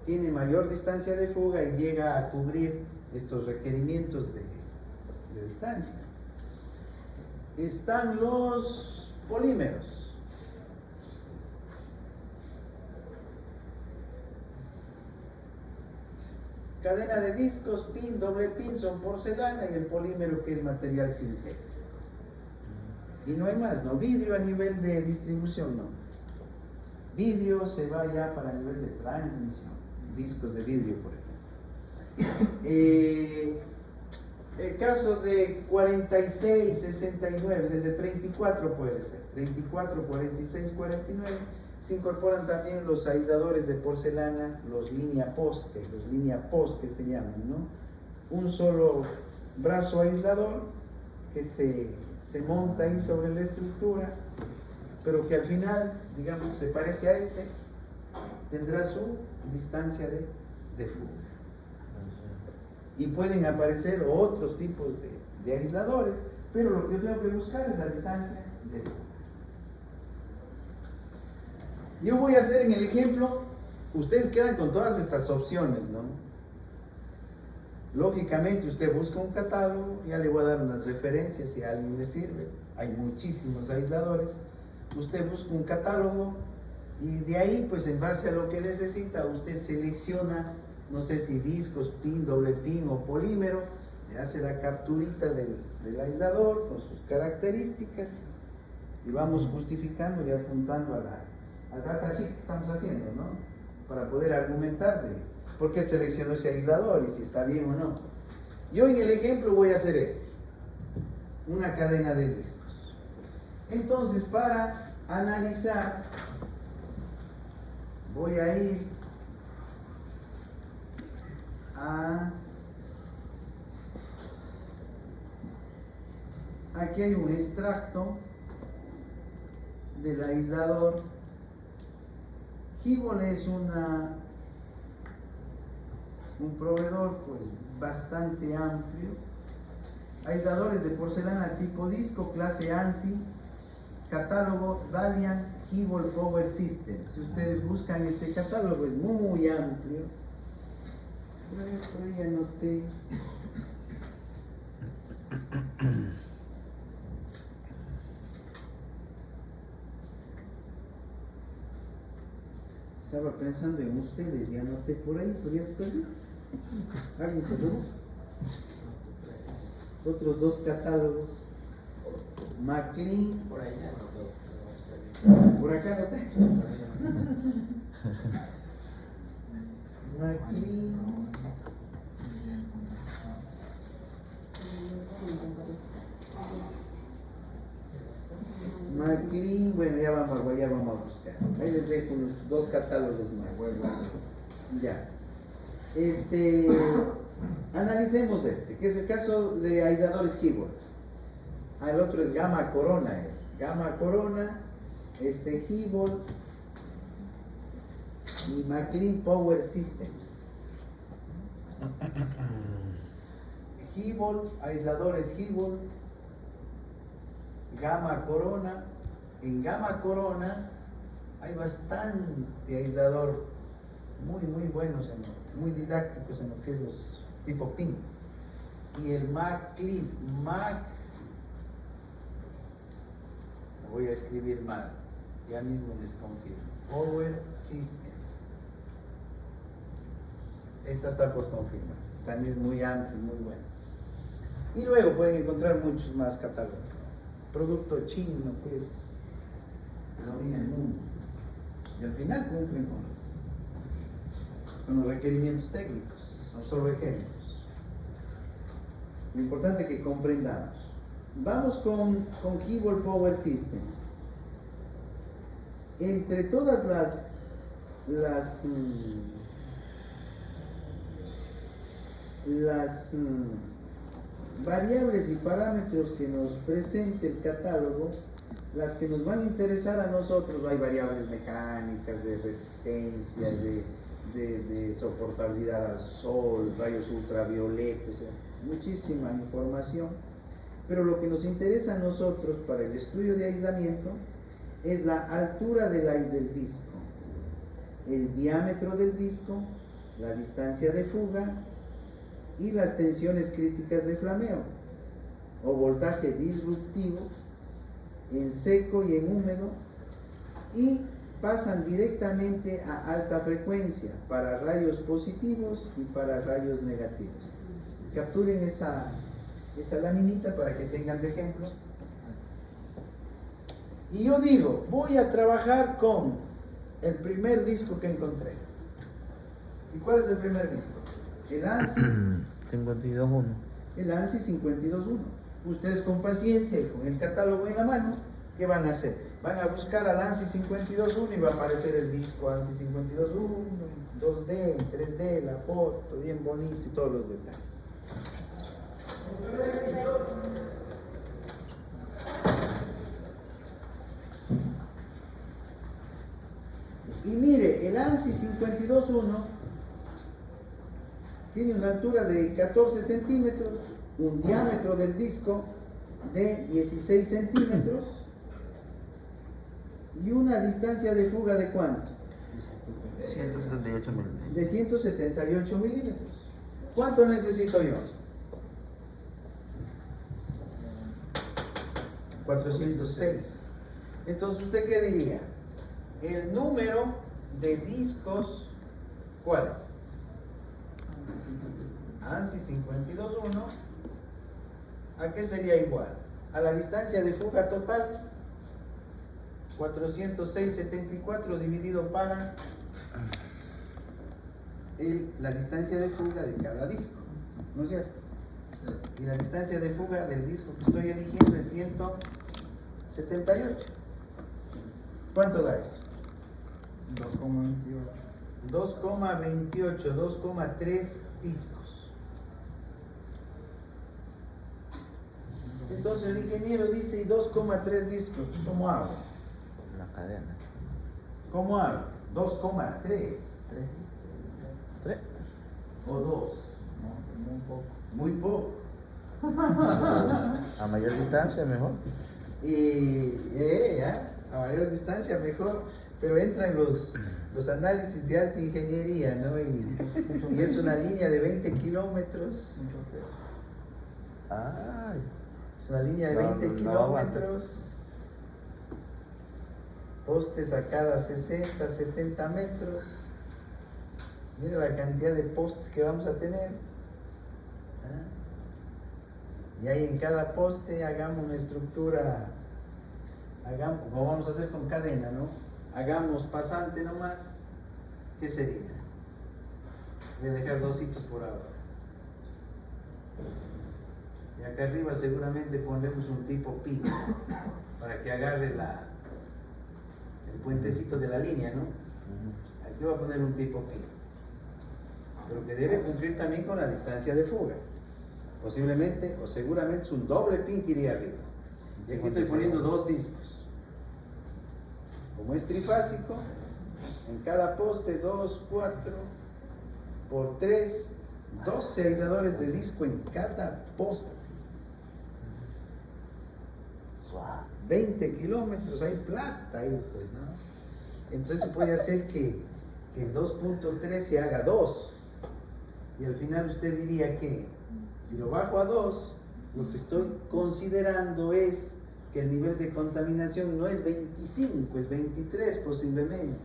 tiene mayor distancia de fuga y llega a cubrir estos requerimientos de distancia. Están los polímeros. Cadena de discos, PIN, doble PIN son porcelana y el polímero que es material sintético. Y no hay más, ¿no? Vidrio a nivel de distribución, no. Vidrio se va ya para nivel de transmisión. Discos de vidrio, por ejemplo. El caso de 46, 69, desde 34 puede ser. 34, 46, 49. Se incorporan también los aisladores de porcelana, los línea poste que se llaman, ¿no? Un solo brazo aislador que se monta ahí sobre la estructura, pero que al final, digamos, se parece a este, tendrá su distancia de fuga. Y pueden aparecer otros tipos de aisladores, pero lo que yo tengo que buscar es la distancia de fuga. Yo voy a hacer en el ejemplo, ustedes quedan con todas estas opciones, ¿no? Lógicamente usted busca un catálogo, ya le voy a dar unas referencias si a alguien le sirve, hay muchísimos aisladores. Usted busca un catálogo y de ahí, pues en base a lo que necesita, usted selecciona no sé si discos, pin, doble pin o polímero, le hace la capturita del aislador con sus características y vamos justificando y adjuntando al datasheet que estamos haciendo, ¿no? Para poder argumentar de por qué seleccionó ese aislador y si está bien o no. Yo en el ejemplo voy a hacer una cadena de discos. Entonces, para analizar, voy a ir aquí hay un extracto del aislador. Hibol es un proveedor pues bastante amplio. Aisladores de porcelana tipo disco, clase ANSI, catálogo Dalian Hibol Power System. Si ustedes buscan este catálogo es muy amplio. Por ahí anoté. Estaba pensando en ustedes y anoté por ahí, ¿podrías pedir? ¿Alguien se lo? Otros dos catálogos. McLean. Por allá no. Por acá anoté. McLean. McLean, bueno, ya vamos a buscar. Ahí les dejo unos dos catálogos más. Ya. Analicemos que es el caso de aisladores Hibol. El otro es Gamma Corona, Gamma Corona, Hibol y McLean Power Systems. Hibol, aisladores Hibol, Gamma Corona. En Gamma Corona hay bastante aislador muy buenos, muy didácticos en lo que es los tipo PIN. Y el McLean, lo voy a escribir mal, ya mismo les confirmo. Power Systems. Esta está por confirmar. También es muy amplio, muy bueno. Y luego pueden encontrar muchos más catálogos. Producto chino, que es la orilla del mundo. Y al final cumplen con los requerimientos técnicos. Son solo ejemplos. Lo importante es que comprendamos. Vamos con Hibol Power Systems. Entre todas las variables y parámetros que nos presenta el catálogo, las que nos van a interesar a nosotros, hay variables mecánicas, de resistencia, de soportabilidad al sol, rayos ultravioletos, o sea, muchísima información. Pero lo que nos interesa a nosotros para el estudio de aislamiento es la altura del disco, el diámetro del disco, la distancia de fuga y las tensiones críticas de flameo o voltaje disruptivo en seco y en húmedo, y pasan directamente a alta frecuencia para rayos positivos y para rayos negativos. Capturen esa laminita para que tengan de ejemplo. Y yo digo, voy a trabajar con el primer disco que encontré. ¿Y cuál es el primer disco? El ANSI 52.1. El ANSI 52.1. Ustedes con paciencia y con el catálogo en la mano, ¿qué van a hacer? Van a buscar al ANSI 52.1 y va a aparecer el disco ANSI 52.1, en 2D, en 3D, la foto, bien bonito y todos los detalles. Y mire, el ANSI 52.1 tiene una altura de 14 centímetros, un diámetro del disco de 16 centímetros y una distancia de fuga de ¿cuánto? 178 milímetros. De 178 milímetros. ¿Cuánto necesito yo? 406. Entonces, ¿usted qué diría? El número de discos, ¿cuál es? ANSI 52.1, ¿a qué sería igual? A la distancia de fuga total, 406,74 dividido para la distancia de fuga de cada disco, ¿no es cierto? Y la distancia de fuga del disco que estoy eligiendo es 178. ¿Cuánto da eso? 2,28, 2,3 discos. Entonces el ingeniero dice, ¿y 2,3 discos? ¿Cómo hago? La cadena. ¿Cómo hago? 2,3. ¿Tres? ¿O 2? Muy poco. A mayor distancia mejor. Y a mayor distancia mejor, pero entran los análisis de alta ingeniería, ¿no? Y es una línea de 20 kilómetros. Ay. Es una línea de 20 kilómetros. Postes a cada 60, 70 metros. Mira la cantidad de postes que vamos a tener. Y ahí en cada poste hagamos una estructura, como vamos a hacer con cadena, ¿no? Hagamos pasante nomás. ¿Qué sería? Voy a dejar 2 hitos por ahora. Y acá arriba seguramente pondremos un tipo pi para que agarre el puentecito de la línea, ¿no? Aquí voy a poner un tipo pi, pero que debe cumplir también con la distancia de fuga. Posiblemente o seguramente es un doble pin que iría arriba. Y aquí estoy poniendo 2 discos. Como es trifásico, en cada poste 2, 4 por 3, 12 aisladores de disco en cada poste. 20 kilómetros, hay plata ahí, pues, ¿no? Entonces puede hacer que el 2.3 se haga 2. Y al final usted diría que si lo bajo a 2, lo que estoy considerando es que el nivel de contaminación no es 25, es 23 posiblemente.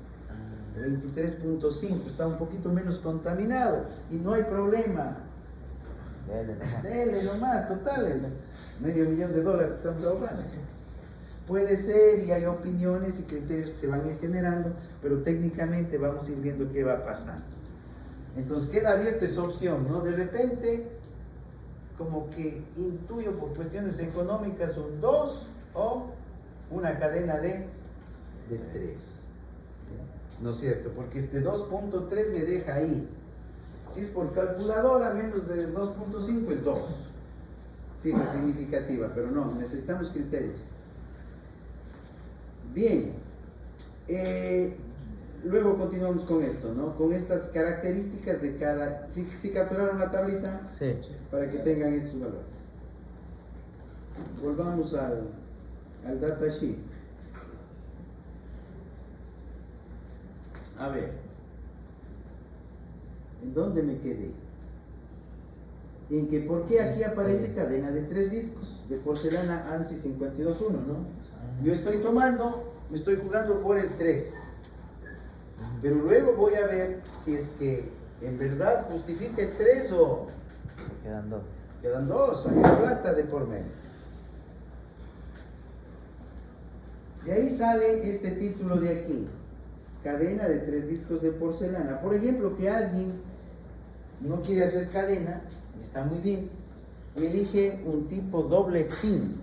23.5, está un poquito menos contaminado y no hay problema. Dele nomás, totales. $500,000 estamos ahorrando. Puede ser, y hay opiniones y criterios que se van a ir generando, pero técnicamente vamos a ir viendo qué va pasando. Entonces queda abierta esa opción, ¿no? De repente, como que intuyo por cuestiones económicas un 2 o una cadena de 3. ¿No es cierto? Porque este 2.3 me deja ahí. Si es por calculadora, menos de 2.5 es 2. Cifra significativa, pero no, necesitamos criterios. Bien. Luego continuamos con esto, ¿no? Con estas características de cada... ¿Sí capturaron la tablita? Sí. Para que tengan estos valores. Volvamos al datasheet. A ver, ¿en dónde me quedé? En que, ¿por qué aquí aparece cadena de 3 discos de porcelana ANSI 52.1, ¿no? Yo estoy tomando, me estoy jugando por el 3, pero luego voy a ver si es que en verdad justifica el 3 o... Quedan 2. Quedan 2, hay plata de por medio. Y ahí sale este título de aquí. Cadena de 3 discos de porcelana. Por ejemplo, que alguien no quiere hacer cadena, está muy bien, y elige un tipo doble pin.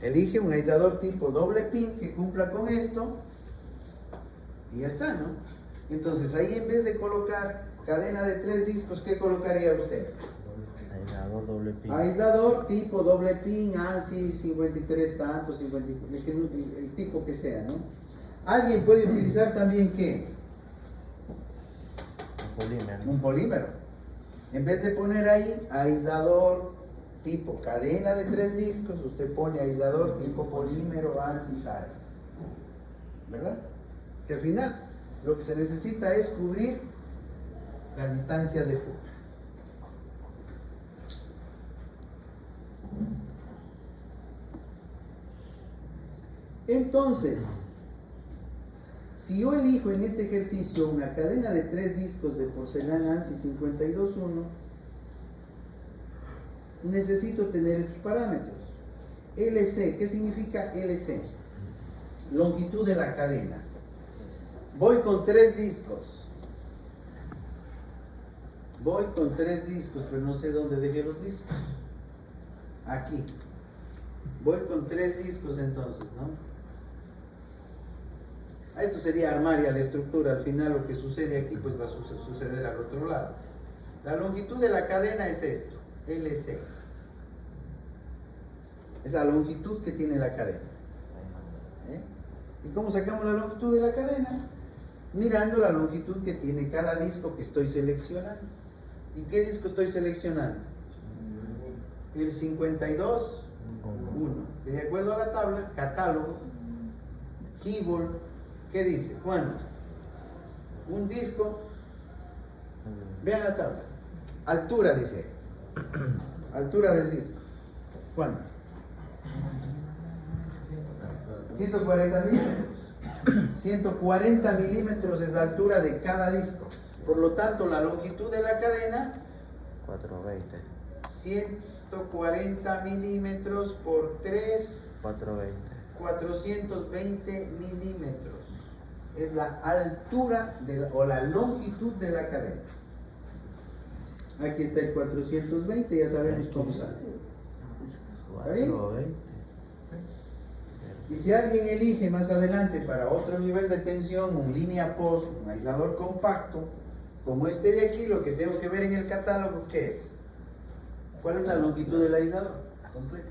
Elige un aislador tipo doble pin que cumpla con esto y ya está, ¿no? Entonces ahí, en vez de colocar cadena de 3 discos, ¿qué colocaría usted? Aislador doble pin. Aislador tipo doble pin, ANSI 53 tanto, 50, el tipo que sea, ¿no? Alguien puede utilizar también, ¿qué? Un polímero. En vez de poner ahí aislador tipo cadena de 3 discos, usted pone aislador tipo polímero, ANSI tal. ¿Verdad? Que al final lo que se necesita es cubrir la distancia de fuga. Entonces, Si yo elijo en este ejercicio una cadena de 3 discos de porcelana ANSI 52.1, necesito tener estos parámetros. LC, ¿qué significa LC? Longitud de la cadena. Voy con 3 discos. Voy con 3 discos, pero no sé dónde dejé los discos. Aquí. Voy con 3 discos entonces, ¿no? Esto sería armar ya la estructura. Al final lo que sucede aquí pues va a suceder al otro lado. La longitud de la cadena es esto, LC. Es la longitud que tiene la cadena. ¿Y cómo sacamos la longitud de la cadena? Mirando la longitud que tiene cada disco que estoy seleccionando. ¿Y qué disco estoy seleccionando? El 52.1. Y de acuerdo a la tabla, catálogo, Hibol, ¿qué dice? ¿Cuánto? Un disco, vean la tabla, altura dice, altura del disco, ¿cuánto? 140 milímetros. 140 milímetros es la altura de cada disco. Por lo tanto, la longitud de la cadena, 420. 140 milímetros por 3, 420. 420 milímetros. Es la altura o la longitud de la cadena. Aquí está el 420, ya sabemos cómo sale. ¿Está bien? 420. Y si alguien elige más adelante para otro nivel de tensión, un línea post, un aislador compacto, como este de aquí, lo que tengo que ver en el catálogo, ¿qué es? ¿Cuál es la longitud del aislador? Completa.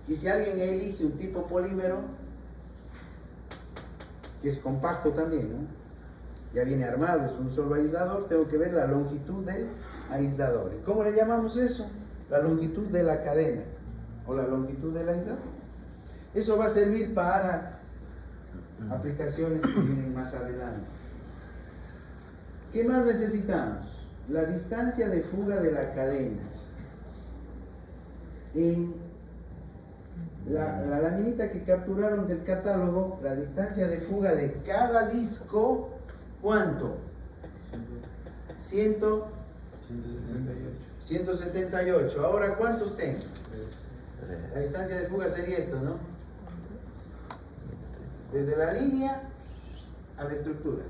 Y si alguien elige un tipo polímero, que es compacto también, ¿no? Ya viene armado, es un solo aislador, tengo que ver la longitud del aislador. ¿Y cómo le llamamos eso? La longitud de la cadena o la longitud del aislador. Eso va a servir para aplicaciones que vienen más adelante. ¿Qué más necesitamos? La distancia de fuga de la cadena. En la laminita que capturaron del catálogo, la distancia de fuga de cada disco, ¿cuánto? 178. Ahora, ¿cuántos tengo? La distancia de fuga sería esto, ¿no? Desde la línea a la estructura.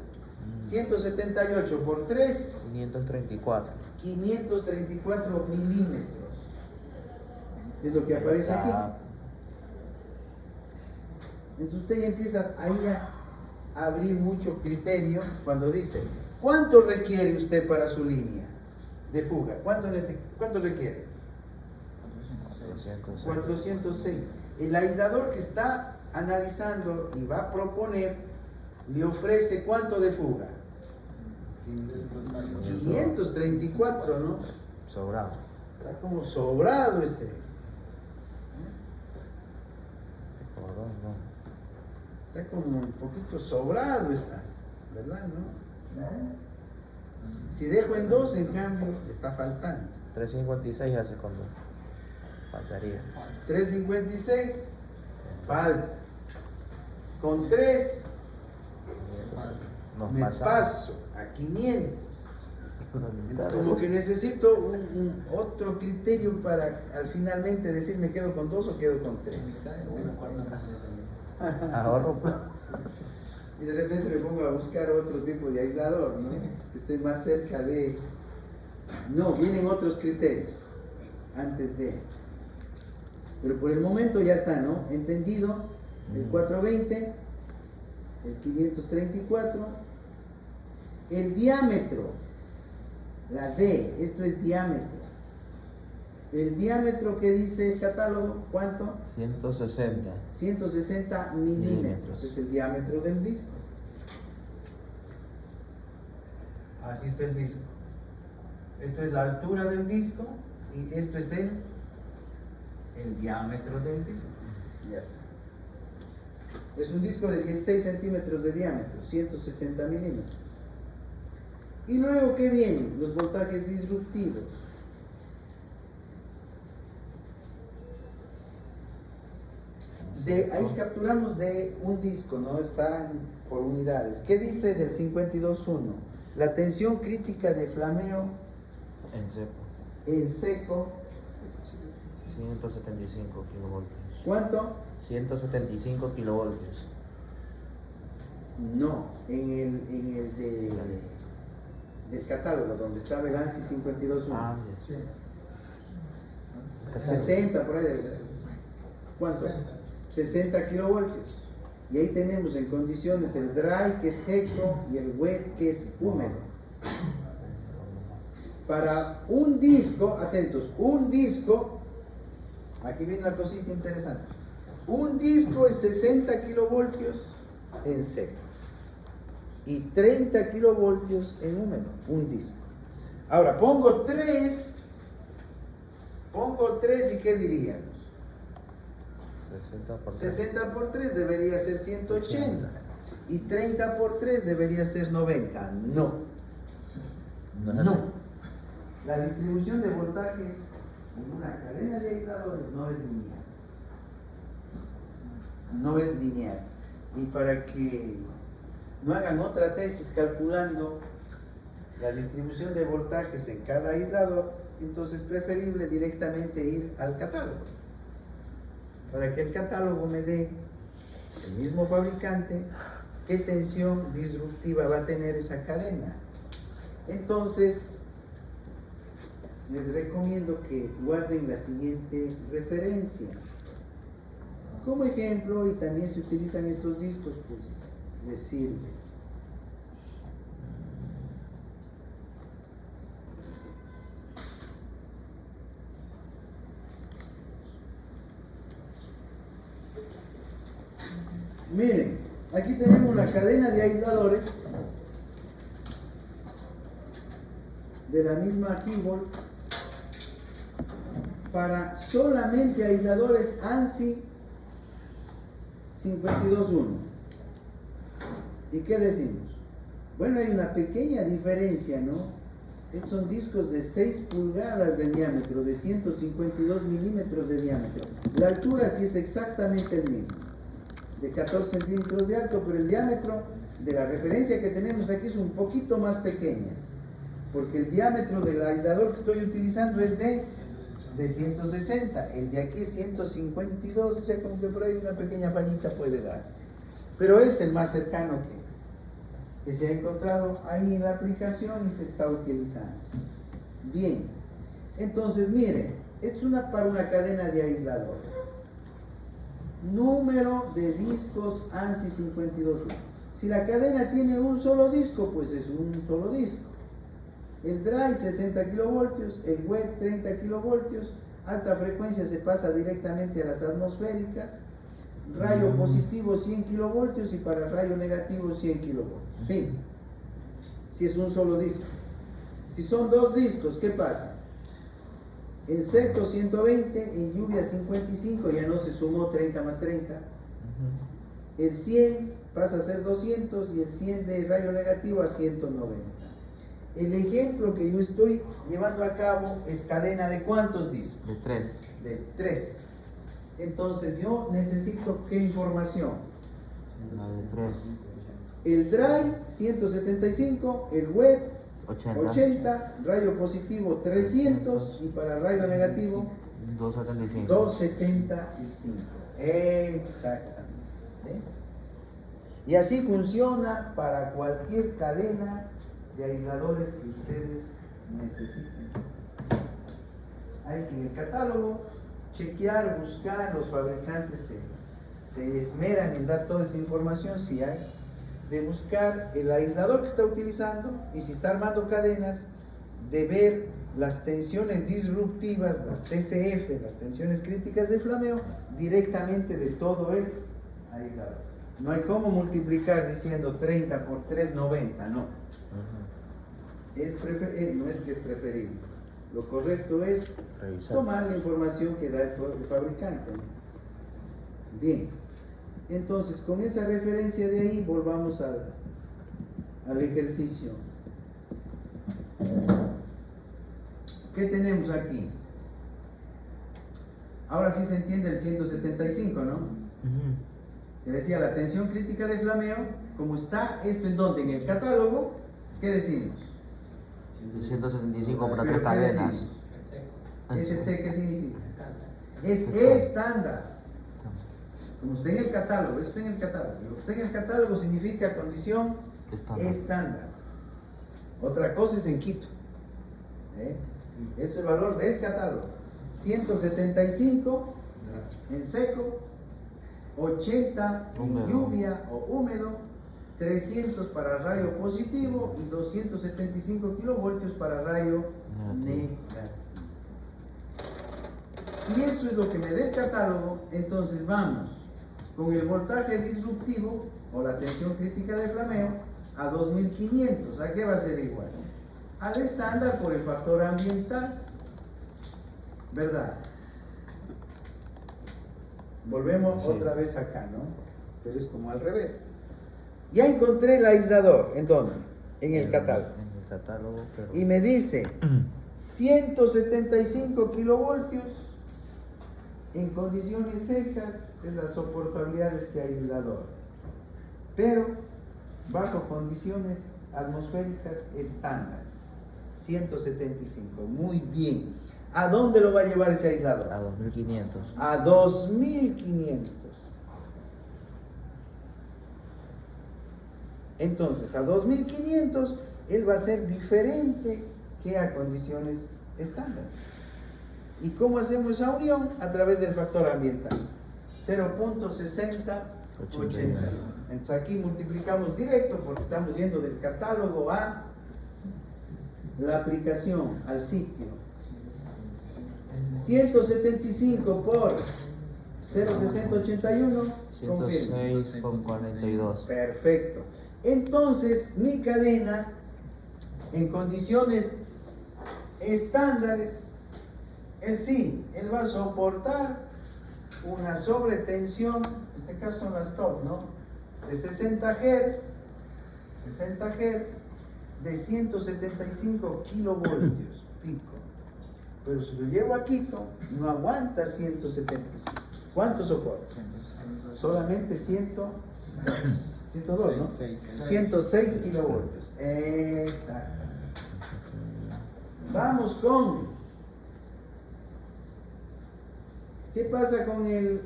178 por 3. 534. 534 milímetros. Es lo que aparece aquí. Entonces usted ya empieza ahí a abrir mucho criterio cuando dice, ¿cuánto requiere usted para su línea de fuga? ¿Cuánto requiere? 406. El aislador que está analizando y va a proponer, le ofrece ¿cuánto de fuga? 534, ¿no? Sobrado. Está como sobrado ese. Está como un poquito sobrado está, ¿verdad? ¿No? Si dejo en 2, en cambio, está faltando. 356 hace con 2. Faltaría. 356, falta. Con 3, me paso a 500. Entonces, como que necesito otro criterio para al finalmente decir me quedo con 2 o quedo con 3. Ahorro. Y de repente me pongo a buscar otro tipo de aislador, ¿no? Que esté más cerca de... No, vienen otros criterios antes de... Pero por el momento ya está, ¿no? Entendido, el 420, el 534, el diámetro, la D, esto es diámetro. El diámetro que dice el catálogo, ¿cuánto? 160. 160 milímetros, es el diámetro del disco. Así está el disco. Esto es la altura del disco y esto es el diámetro del disco. Ya. Es un disco de 16 centímetros de diámetro, 160 milímetros. Y luego, ¿qué vienen? Los voltajes disruptivos. ahí capturamos de un disco, ¿no? Están por unidades. ¿Qué dice del 52.1? La tensión crítica de flameo En seco. en seco, 175 kilovoltios. ¿cuánto? 175 kilovoltios. No, en el del catálogo, donde estaba el ANSI 52.1. Ah, Sí. 60 por ahí debe ser. ¿Cuánto? 60 kilovoltios. Y ahí tenemos en condiciones el dry, que es seco, y el wet, que es húmedo. Para un disco, atentos, un disco, aquí viene una cosita interesante. Un disco es 60 kilovoltios en seco y 30 kilovoltios en húmedo, un disco. Ahora, pongo 3 y ¿qué diríamos? 60 por 60 por 3 debería ser 180 y 30 por 3 debería ser 90. No. No. La distribución de voltajes en una cadena de aisladores no es lineal. No es lineal. Y para que no hagan otra tesis calculando la distribución de voltajes en cada aislador, entonces es preferible directamente ir al catálogo. Para que el catálogo me dé, el mismo fabricante, qué tensión disruptiva va a tener esa cadena. Entonces, les recomiendo que guarden la siguiente referencia. Como ejemplo, y también se utilizan estos discos, pues les sirve. Miren, aquí tenemos la cadena de aisladores de la misma Kimball para solamente aisladores ANSI 52.1. ¿Y qué decimos? Bueno, hay una pequeña diferencia, ¿no? Estos son discos de 6 pulgadas de diámetro, de 152 milímetros de diámetro. La altura sí es exactamente el mismo, de 14 centímetros de alto, pero el diámetro de la referencia que tenemos aquí es un poquito más pequeña, porque el diámetro del aislador que estoy utilizando es de 160, el de aquí es 152, o sea, como que por ahí una pequeña fallita puede darse, pero es el más cercano que se ha encontrado ahí en la aplicación y se está utilizando. Bien, entonces miren, esto es para una cadena de aisladores. Número de discos ANSI 52.1. Si la cadena tiene un solo disco, pues es un solo disco. El dry 60 kilovoltios, el wet 30 kilovoltios, alta frecuencia se pasa directamente a las atmosféricas, rayo positivo 100 kilovoltios y para rayo negativo 100 kilovoltios. Fin. Si es un solo disco. Si son dos discos, ¿qué pasa? En seco 120, en lluvia 55, ya no se sumó 30 más 30. El 100 pasa a ser 200 y el 100 de rayo negativo a 190. El ejemplo que yo estoy llevando a cabo es cadena de ¿cuántos discos? De 3. De 3. Entonces yo necesito ¿qué información? La de 3. El dry 175, el wet 80. 80, rayo positivo 300 y para rayo negativo 275. 275. Exactamente. Y así funciona para cualquier cadena de aisladores que ustedes necesiten. Hay que en el catálogo chequear, buscar, los fabricantes se esmeran en dar toda esa información, si hay, de buscar el aislador que está utilizando y si está armando cadenas, de ver las tensiones disruptivas, las TCF, las tensiones críticas de flameo, directamente de todo el aislador. No hay cómo multiplicar diciendo 30 por 3, 90, no. No es que es preferible. Lo correcto es revisar, tomar la información que da el fabricante. Bien, entonces con esa referencia de ahí volvamos al ejercicio. ¿Qué tenemos aquí? Ahora sí se entiende el 175, ¿no? Que decía la tensión crítica de flameo, como está esto en donde, en el catálogo, ¿qué decimos? 275 para ¿Pero 3 qué cadenas. decimos? ¿ST qué significa? Es estándar. Como está en el catálogo, eso está en el catálogo. Lo que está en el catálogo significa condición estándar. Otra cosa es en Quito. Ese es el valor del catálogo. 175 en seco, 80 en Húmedo. lluvia o húmedo, 300 para rayo positivo y 275 kilovoltios para rayo negativo. Si eso es lo que me da el catálogo, entonces vamos con el voltaje disruptivo o la tensión crítica de flameo a 2500. ¿A qué va a ser igual? Al estándar por el factor ambiental, ¿verdad? Volvemos otra vez acá, ¿no? Pero es como al revés. Ya encontré el aislador. ¿En dónde? En el catálogo. En el catálogo, pero... Y me dice 175 kilovoltios en condiciones secas es la soportabilidad de este aislador. Pero bajo condiciones atmosféricas estándares. 175. Muy bien. ¿A dónde lo va a llevar ese aislador? A 2500. A 2500. Entonces, a 2500 él va a ser diferente que a condiciones estándares. ¿Y cómo hacemos esa unión? A través del factor ambiental. 0.6080. Entonces aquí multiplicamos directo porque estamos yendo del catálogo a la aplicación, al sitio. 175 por 0.6081. 106,42. Perfecto. Entonces, mi cadena en condiciones estándares, él va a soportar una sobretensión, en este caso son las top, ¿no? De 60 Hz de 175 kilovoltios pico. Pero si lo llevo a Quito, no aguanta 175. ¿Cuánto soporta? Solamente 102, ¿no? 106 kilovoltios. Exacto. Vamos con... ¿Qué pasa con el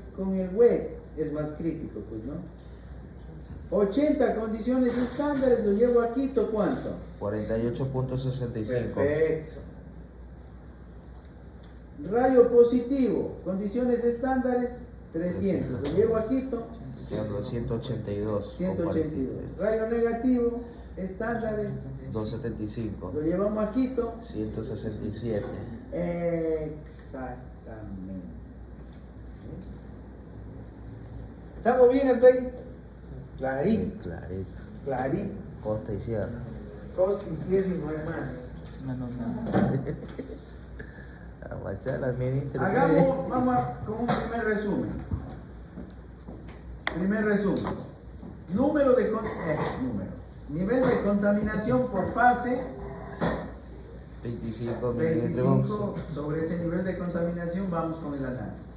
web? Es más crítico, pues, ¿no? 80 condiciones estándares, lo llevo a Quito, ¿cuánto? 48.65. Perfecto. Rayo positivo, condiciones estándares, 300. Lo llevo a Quito, 182. 182. Rayo negativo, estándares, 275. lo llevamos a Quito, 167. exactamente. ¿Estamos bien hasta ahí? Clarito, Clarito. clarito. Costa y sierra. Costa y cierre y no hay más. Vamos con un primer resumen. Nivel de contaminación por fase. 25 25. Sobre ese nivel de contaminación vamos con el análisis.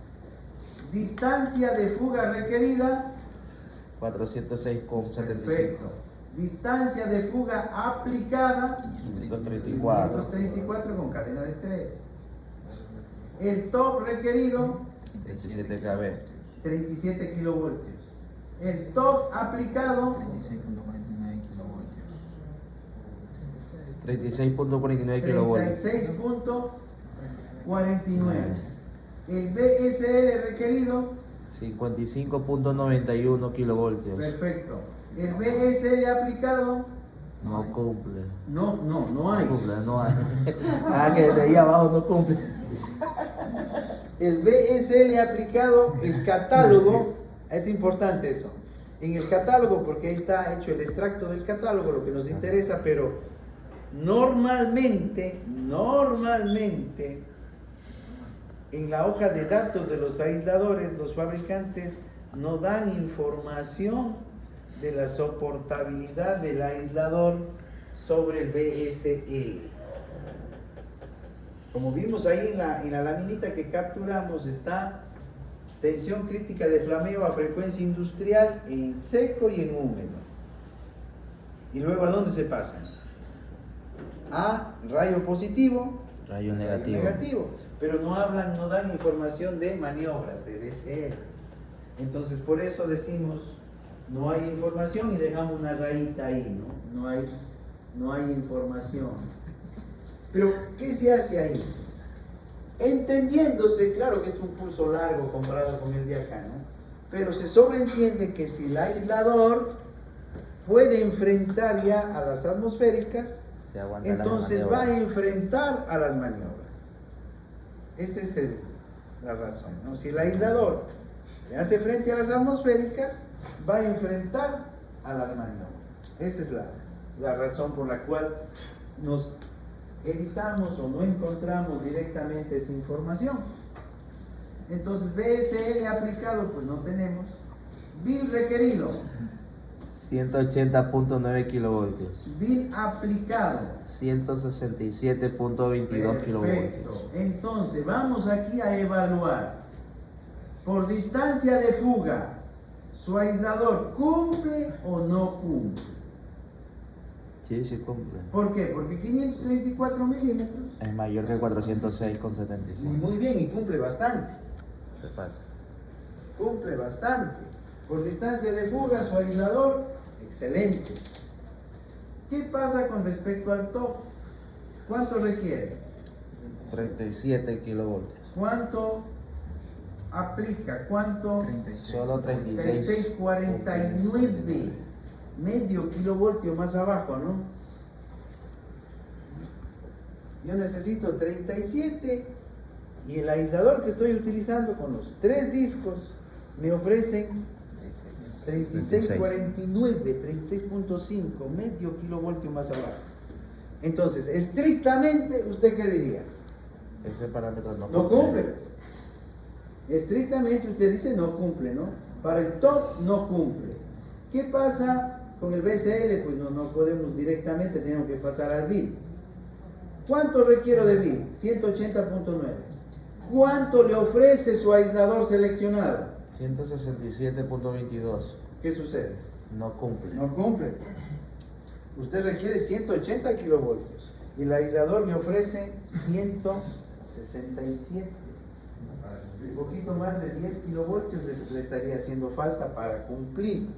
Distancia de fuga requerida. 406,75. Perfecto. Distancia de fuga aplicada. 534. 534 con cadena de 3. El top requerido. 37 kb. 37 kilovoltios. El top aplicado. 36.49 kilovoltios. 36.49. El BSL requerido. 55.91 kilovoltios. Perfecto. El BSL aplicado. No cumple. No hay. No cumple, no hay. Que de ahí abajo no cumple. El BSL aplicado, el catálogo, es importante eso. En el catálogo, porque ahí está hecho el extracto del catálogo, lo que nos interesa, pero normalmente, en la hoja de datos de los aisladores, los fabricantes no dan información de la soportabilidad del aislador sobre el BSL. Como vimos ahí en la laminita que capturamos, está tensión crítica de flameo a frecuencia industrial en seco y en húmedo. ¿Y luego a dónde se pasan? A rayo positivo, Rayo negativo. pero no hablan, no dan información de maniobras, de BCL. Entonces por eso decimos, no hay información y dejamos una rayita ahí, ¿no? No hay información. Pero, ¿qué se hace ahí? Entendiéndose, claro que es un curso largo comparado con el de acá, ¿no? Pero se sobreentiende que si el aislador puede enfrentar ya a las atmosféricas, Se aguanta entonces las va a maniobras. enfrentar a las maniobras. Esa es la razón, ¿no? Si el aislador le hace frente a las atmosféricas, va a enfrentar a las maniobras. Esa es la razón por la cual nos evitamos o no encontramos directamente esa información. Entonces, BSL aplicado, pues no tenemos. BIL requerido. 180.9 kilovoltios. BIL aplicado. 167.22 kilovoltios. Perfecto. Entonces, vamos aquí a evaluar. Por distancia de fuga, ¿su aislador cumple o no cumple? Sí, sí cumple. ¿Por qué? Porque 534 milímetros. Es mayor que Y 406,75. muy bien, y cumple bastante. Se pasa. Cumple bastante. Por distancia de fuga, su aislador, excelente. ¿Qué pasa con respecto al top? ¿Cuánto requiere? 37 kilovoltios. ¿Cuánto aplica? ¿Cuánto? Solo 36. 3649. Medio kilovoltio más abajo, ¿no? Yo necesito 37 y el aislador que estoy utilizando con los 3 discos me ofrecen 3649, 36.5, medio kilovoltio más abajo. Entonces, estrictamente, ¿usted qué diría? Ese parámetro No cumple. Estrictamente usted dice no cumple, ¿no? Para el top no cumple. ¿Qué pasa con el BSL? Pues no podemos directamente, tenemos que pasar al BIL. ¿Cuánto requiero de BIL? 180.9. ¿Cuánto le ofrece su aislador seleccionado? 167.22. ¿Qué sucede? No cumple. No cumple. Usted requiere 180 kilovoltios y el aislador le ofrece 167. Un poquito más de 10 kilovoltios le estaría haciendo falta para cumplir.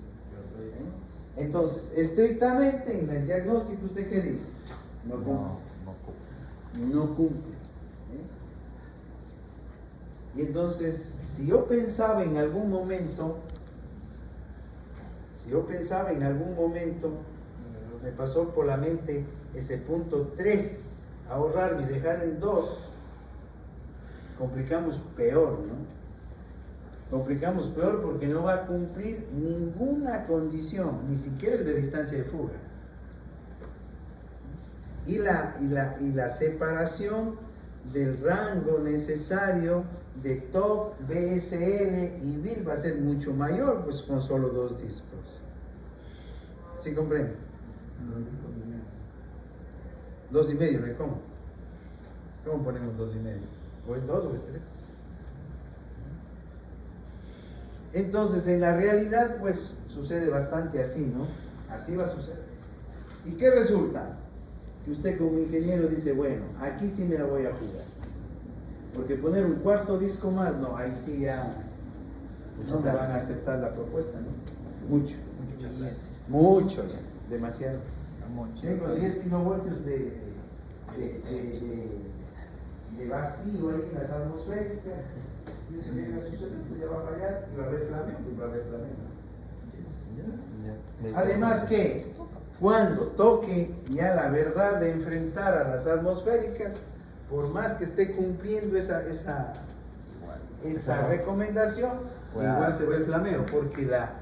Entonces, estrictamente en el diagnóstico, ¿usted qué dice? No cumple. No cumple. No cumple. Y entonces, si yo pensaba en algún momento, me pasó por la mente ese punto 3, ahorrarme y dejar en 2, complicamos peor, ¿no? Complicamos peor porque no va a cumplir ninguna condición, ni siquiera el de distancia de fuga. Y la separación del rango necesario de top, BSL y BIL va a ser mucho mayor, pues con solo 2 discos. ¿Sí comprende? 2,5, ¿ve cómo? ¿Cómo ponemos 2,5? ¿O es 2 o es 3? Entonces, en la realidad, pues sucede bastante así, ¿no? Así va a suceder. ¿Y qué resulta? Que usted como ingeniero dice, bueno, aquí sí me la voy a jugar. Porque poner un cuarto disco más, no, ahí sí ya no me van a aceptar la propuesta, ¿no? Mucho ya, demasiado. Tengo 10 kilovoltios de vacío ahí en las atmosféricas. Si eso llega a suceder, pues ya va a fallar y va a haber flameo, pues va a haber flameo. Además que cuando toque ya la verdad de enfrentar a las atmosféricas, por más que esté cumpliendo esa recomendación, igual se ve el flameo, porque la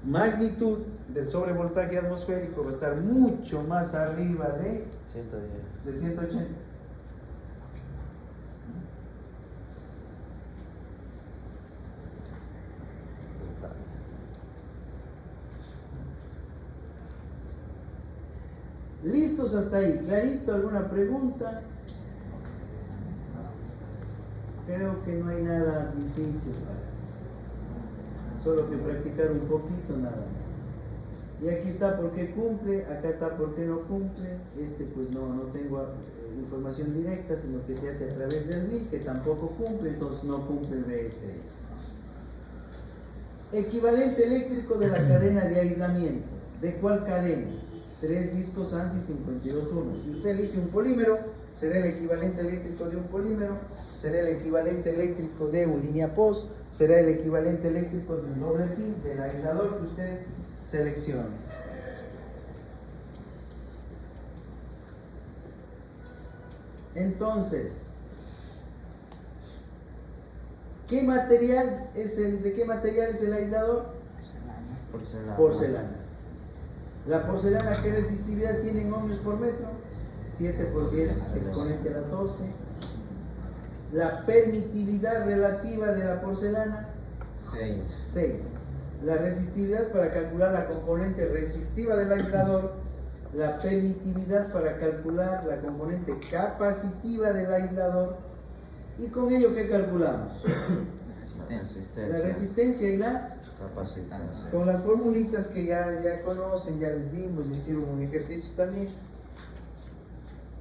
magnitud del sobrevoltaje atmosférico va a estar mucho más arriba de 180. ¿Listos hasta ahí? ¿Clarito? ¿Alguna pregunta? Creo que no hay nada difícil. Solo que practicar un poquito nada más. Y aquí está porque cumple, acá está porque no cumple. Pues no tengo información directa, sino que se hace a través del RIL, que tampoco cumple, entonces no cumple el BSI. Equivalente eléctrico de la cadena de aislamiento. ¿De cuál cadena? 3 discos ANSI 52.1. Si usted elige un polímero, será el equivalente eléctrico de un polímero, será el equivalente eléctrico de un línea POS, será el equivalente eléctrico de un doble pin, del aislador que usted seleccione. Entonces, ¿de qué material es el aislador? Porcelana. Porcelana. La porcelana, ¿qué resistividad tiene en ohmios por metro? 7 porque es exponente a las 12. La permitividad relativa de la porcelana, 6. La resistividad para calcular la componente resistiva del aislador. La permitividad para calcular la componente capacitiva del aislador. Y con ello, ¿qué calculamos? La resistencia y la capacitancia. con las formulitas que ya conocen, ya les dimos, le hicieron un ejercicio también.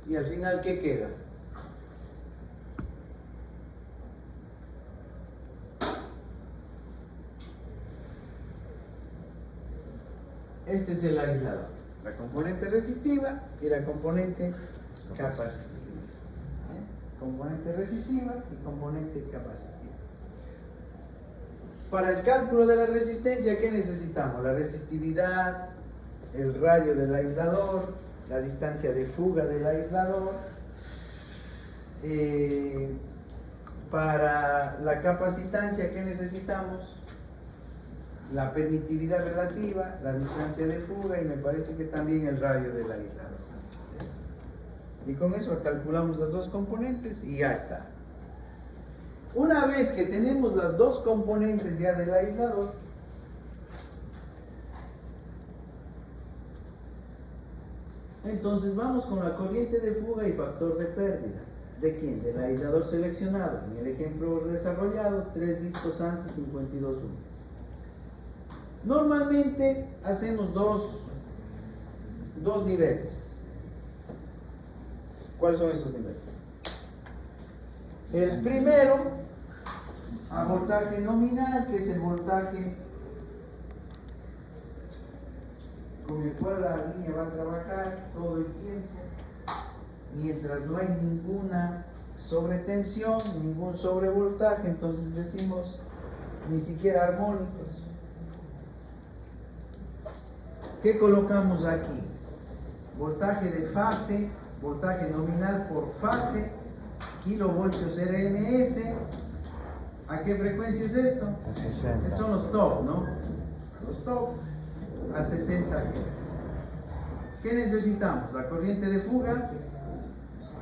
Y al final, ¿qué queda? Este es el aislador, la componente resistiva y la componente capacitiva. Componente resistiva y componente capacitiva. Para el cálculo de la resistencia, ¿qué necesitamos? La resistividad, el radio del aislador, la distancia de fuga del aislador. Para la capacitancia, ¿qué necesitamos? La permitividad relativa, la distancia de fuga y me parece que también el radio del aislador. Y con eso calculamos las dos componentes y ya está. Una vez que tenemos las dos componentes ya del aislador, entonces vamos con la corriente de fuga y factor de pérdidas. ¿De quién? Del aislador seleccionado. En el ejemplo desarrollado, 3 discos ANSI 52.1. Normalmente hacemos dos niveles. ¿Cuáles son esos niveles? El primero, a voltaje nominal, que es el voltaje con el cual la línea va a trabajar todo el tiempo, mientras no hay ninguna sobretensión, ningún sobrevoltaje, entonces decimos ni siquiera armónicos. ¿Qué colocamos aquí? Voltaje de fase, voltaje nominal por fase, kilovoltios RMS. ¿A qué frecuencia es esto? A 60. Son los top, ¿no? Los top a 60 Hz. ¿Qué necesitamos? La corriente de fuga,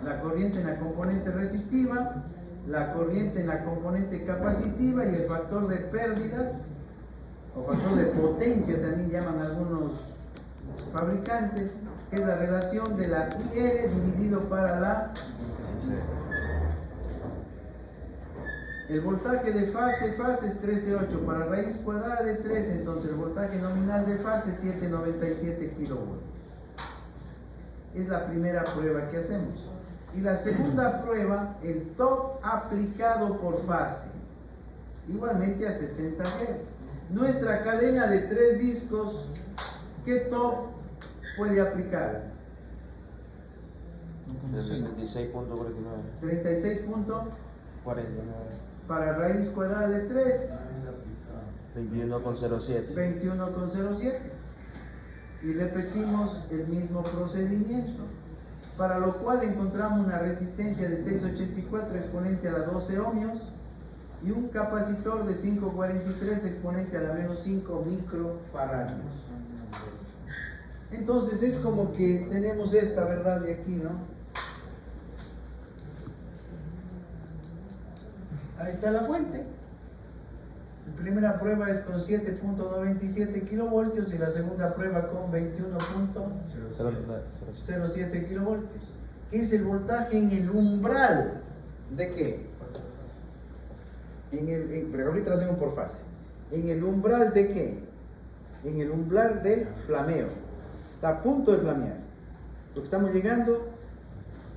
la corriente en la componente resistiva, la corriente en la componente capacitiva y el factor de pérdidas o factor de potencia también llaman algunos fabricantes, que es la relación de la IR dividido para la IC. El voltaje de fase es 13.8 para raíz cuadrada de 3, entonces el voltaje nominal de fase es 797 kilovoltios. Es la primera prueba que hacemos. Y la segunda prueba, el top aplicado por fase, igualmente a 60 Hz. Nuestra cadena de 3 discos, ¿qué top puede aplicar? 36.49. 36.49 para raíz cuadrada de 3. 21.07. 21.07. Y repetimos el mismo procedimiento, para lo cual encontramos una resistencia de 684 exponente a la 12 ohmios y un capacitor de 543 exponente a la menos 5 microfaradios. Entonces es como que tenemos esta verdad de aquí, ¿no? Ahí está la fuente. La primera prueba es con 7.97 kilovoltios y la segunda prueba con 21.07 kilovoltios. ¿Qué es el voltaje en el umbral? ¿De qué? Pero ahorita lo hacemos por fase. ¿En el umbral de qué? En el umbral del flameo. Está a punto de flamear. Porque estamos llegando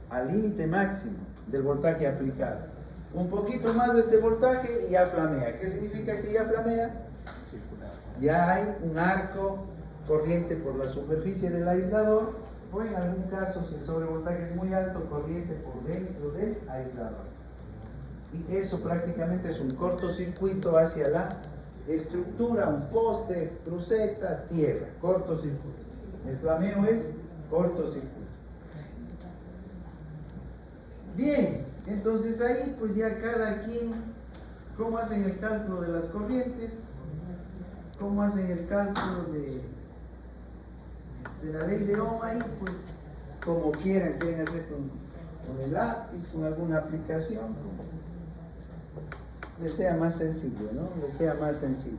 al límite máximo del voltaje aplicado. Un poquito más de este voltaje y ya flamea. ¿Qué significa que ya flamea? Circular. Ya hay un arco corriente por la superficie del aislador, o en algún caso, si el sobrevoltaje es muy alto, corriente por dentro del aislador. Y eso prácticamente es un cortocircuito hacia la estructura, un poste, cruceta, tierra, cortocircuito. El flameo es cortocircuito. Bien, entonces ahí pues ya cada quien, ¿cómo hacen el cálculo de las corrientes? ¿Cómo hacen el cálculo de la ley de Ohm ahí? Pues como quieran, quieren hacer con el lápiz, con alguna aplicación, como les sea más sencillo, ¿no? Les sea más sencillo.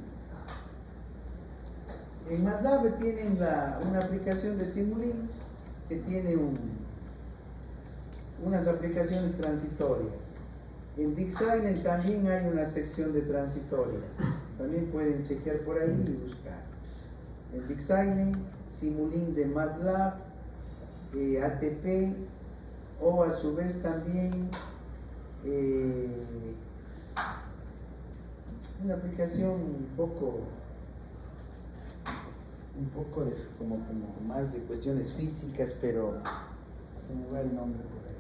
En MATLAB tienen una aplicación de Simulink que tiene unas aplicaciones transitorias. En DeepSilent también hay una sección de transitorias. También pueden chequear por ahí y buscar. En DeepSilent, Simulink de MATLAB, ATP, o a su vez también una aplicación un poco de, como más de cuestiones físicas, pero se me va el nombre por ahí.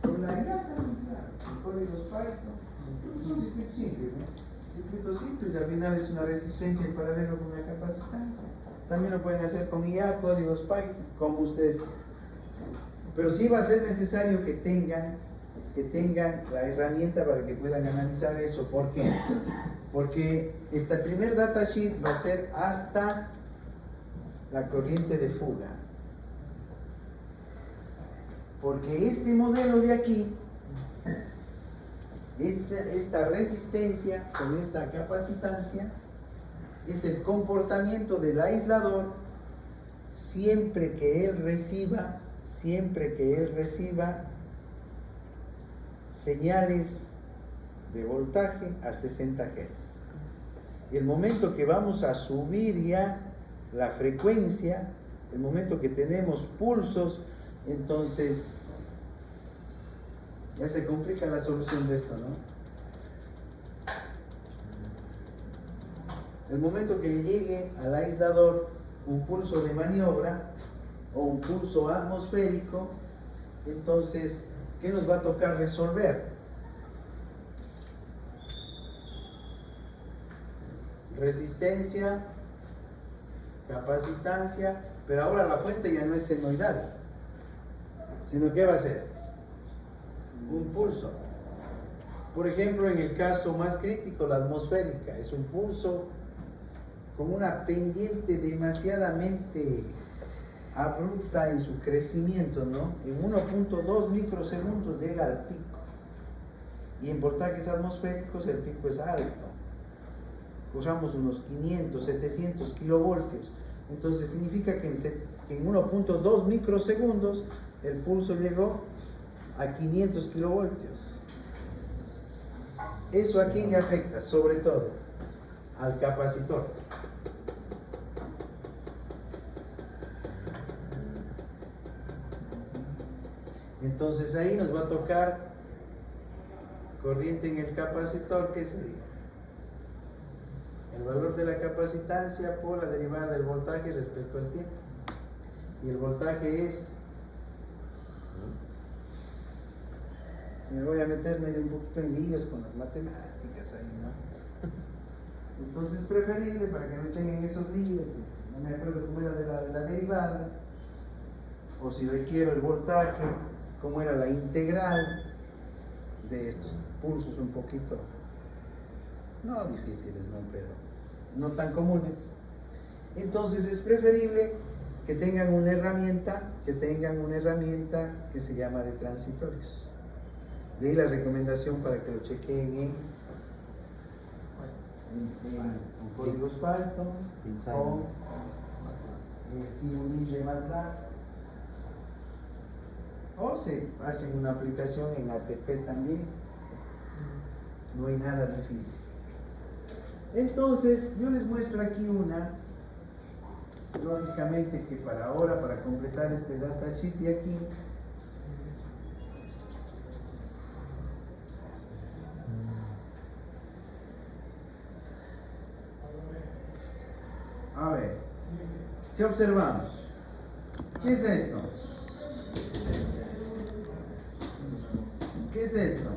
Con la IA también, claro, con códigos Python, son circuitos simples, ¿no? Circuitos simples, al final es una resistencia en paralelo con una capacitancia. También lo pueden hacer con IA, códigos Python, como ustedes quieran. Pero sí va a ser necesario que tengan la herramienta para que puedan analizar eso. ¿Por qué? Porque este primer datasheet va a ser hasta la corriente de fuga. Porque este modelo de aquí, esta resistencia con esta capacitancia, es el comportamiento del aislador siempre que él reciba señales de voltaje a 60 Hz. Y el momento que vamos a subir ya la frecuencia, el momento que tenemos pulsos, entonces ya se complica la solución de esto, ¿no? El momento que le llegue al aislador un pulso de maniobra o un pulso atmosférico, entonces, ¿qué nos va a tocar resolver? Resistencia, capacitancia, pero ahora la fuente ya no es senoidal, sino que va a ser un pulso. Por ejemplo, en el caso más crítico, la atmosférica, es un pulso con una pendiente demasiadamente abrupta en su crecimiento, ¿no? En 1.2 microsegundos llega al pico. Y en voltajes atmosféricos el pico es alto. Cojamos unos 500, 700 kilovoltios. Entonces significa que en 1.2 microsegundos el pulso llegó a 500 kilovoltios. ¿Eso a quién le afecta? Sobre todo al capacitor. Entonces ahí nos va a tocar corriente en el capacitor. ¿Qué sería? El valor de la capacitancia por la derivada del voltaje respecto al tiempo. Y el voltaje es... Me voy a meter medio un poquito en líos con las matemáticas ahí, ¿no? Entonces es preferible, para que no estén en esos líos, no me acuerdo cómo era de la derivada, o si requiero el voltaje, cómo era la integral de estos pulsos un poquito, no difíciles, no, pero no tan comunes. Entonces es preferible que tengan una herramienta que se llama de transitorios. De ahí la recomendación para que lo chequeen en códigos Python o Simulink de MATLAB, o se hacen una aplicación en ATP también. No hay nada difícil. Entonces, yo les muestro aquí una, lógicamente que para ahora, para completar este datasheet de aquí, a ver, si observamos, ¿qué es esto? ¿Qué es esto?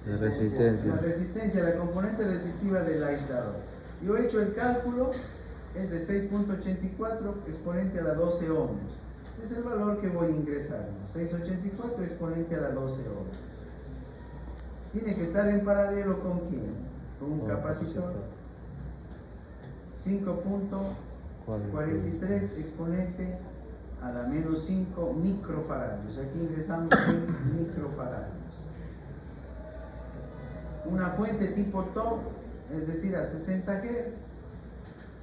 La resistencia. La resistencia, la componente resistiva del aislador. Yo he hecho el cálculo, es de 6.84 exponente a la 12 ohmios. Ese es el valor que voy a ingresar, ¿no? 6.84 exponente a la 12 ohmios. Tiene que estar en paralelo con quién? Con un capacitor. 5.43 exponente a la menos 5 microfaradios. Aquí ingresamos en microfaradios. Una fuente tipo TOP, es decir, a 60 Hz.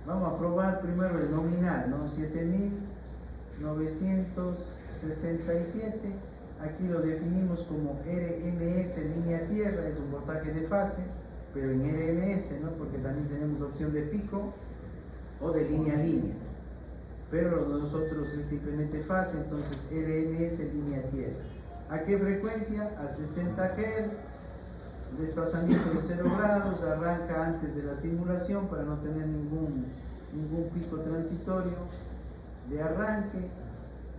Vamos a probar primero el nominal, ¿no? 7967. Aquí lo definimos como RMS línea tierra, es un voltaje de fase, pero en RMS, ¿no? Porque también tenemos opción de pico o de línea a línea. Pero lo de nosotros es simplemente fase, entonces RMS línea tierra. ¿A qué frecuencia? A 60 Hz. Desplazamiento de 0 grados, arranca antes de la simulación para no tener ningún pico transitorio de arranque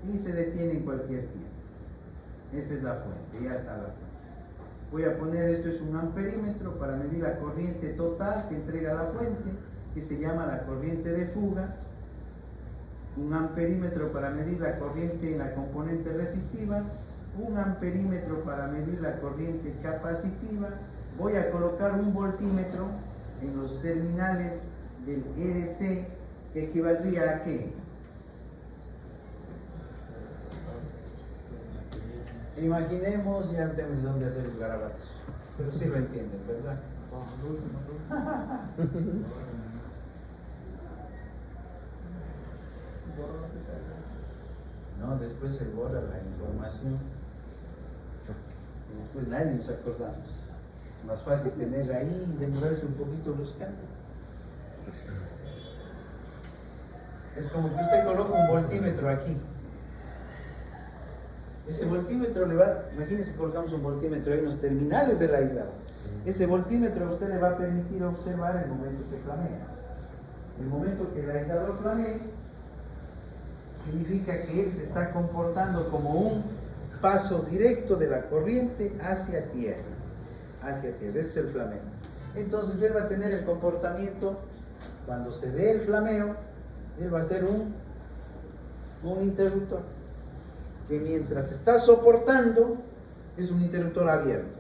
y se detiene en cualquier tiempo. Esa es la fuente, ya está la fuente. Voy a poner, esto es un amperímetro para medir la corriente total que entrega la fuente, que se llama la corriente de fuga. Un amperímetro para medir la corriente en la componente resistiva. Un amperímetro para medir la corriente capacitiva. Voy a colocar un voltímetro en los terminales del RC, que equivaldría a ¿qué? Imaginemos, ya no tengo ni dónde hacer los garabatos, pero sí lo entienden, ¿verdad? No, después se borra la información. Y después nadie nos acordamos. Es más fácil tener ahí y demorarse un poquito buscando. Es como que usted coloca un voltímetro aquí. Ese voltímetro le va, imagínense que colocamos un voltímetro ahí en los terminales del aislador. Ese voltímetro a usted le va a permitir observar el momento que flamea. El momento que el aislador flamee significa que él se está comportando como un paso directo de la corriente hacia tierra. Hacia tierra, ese es el flameo. Entonces él va a tener el comportamiento, cuando se dé el flameo, él va a ser un interruptor, que mientras está soportando, es un interruptor abierto,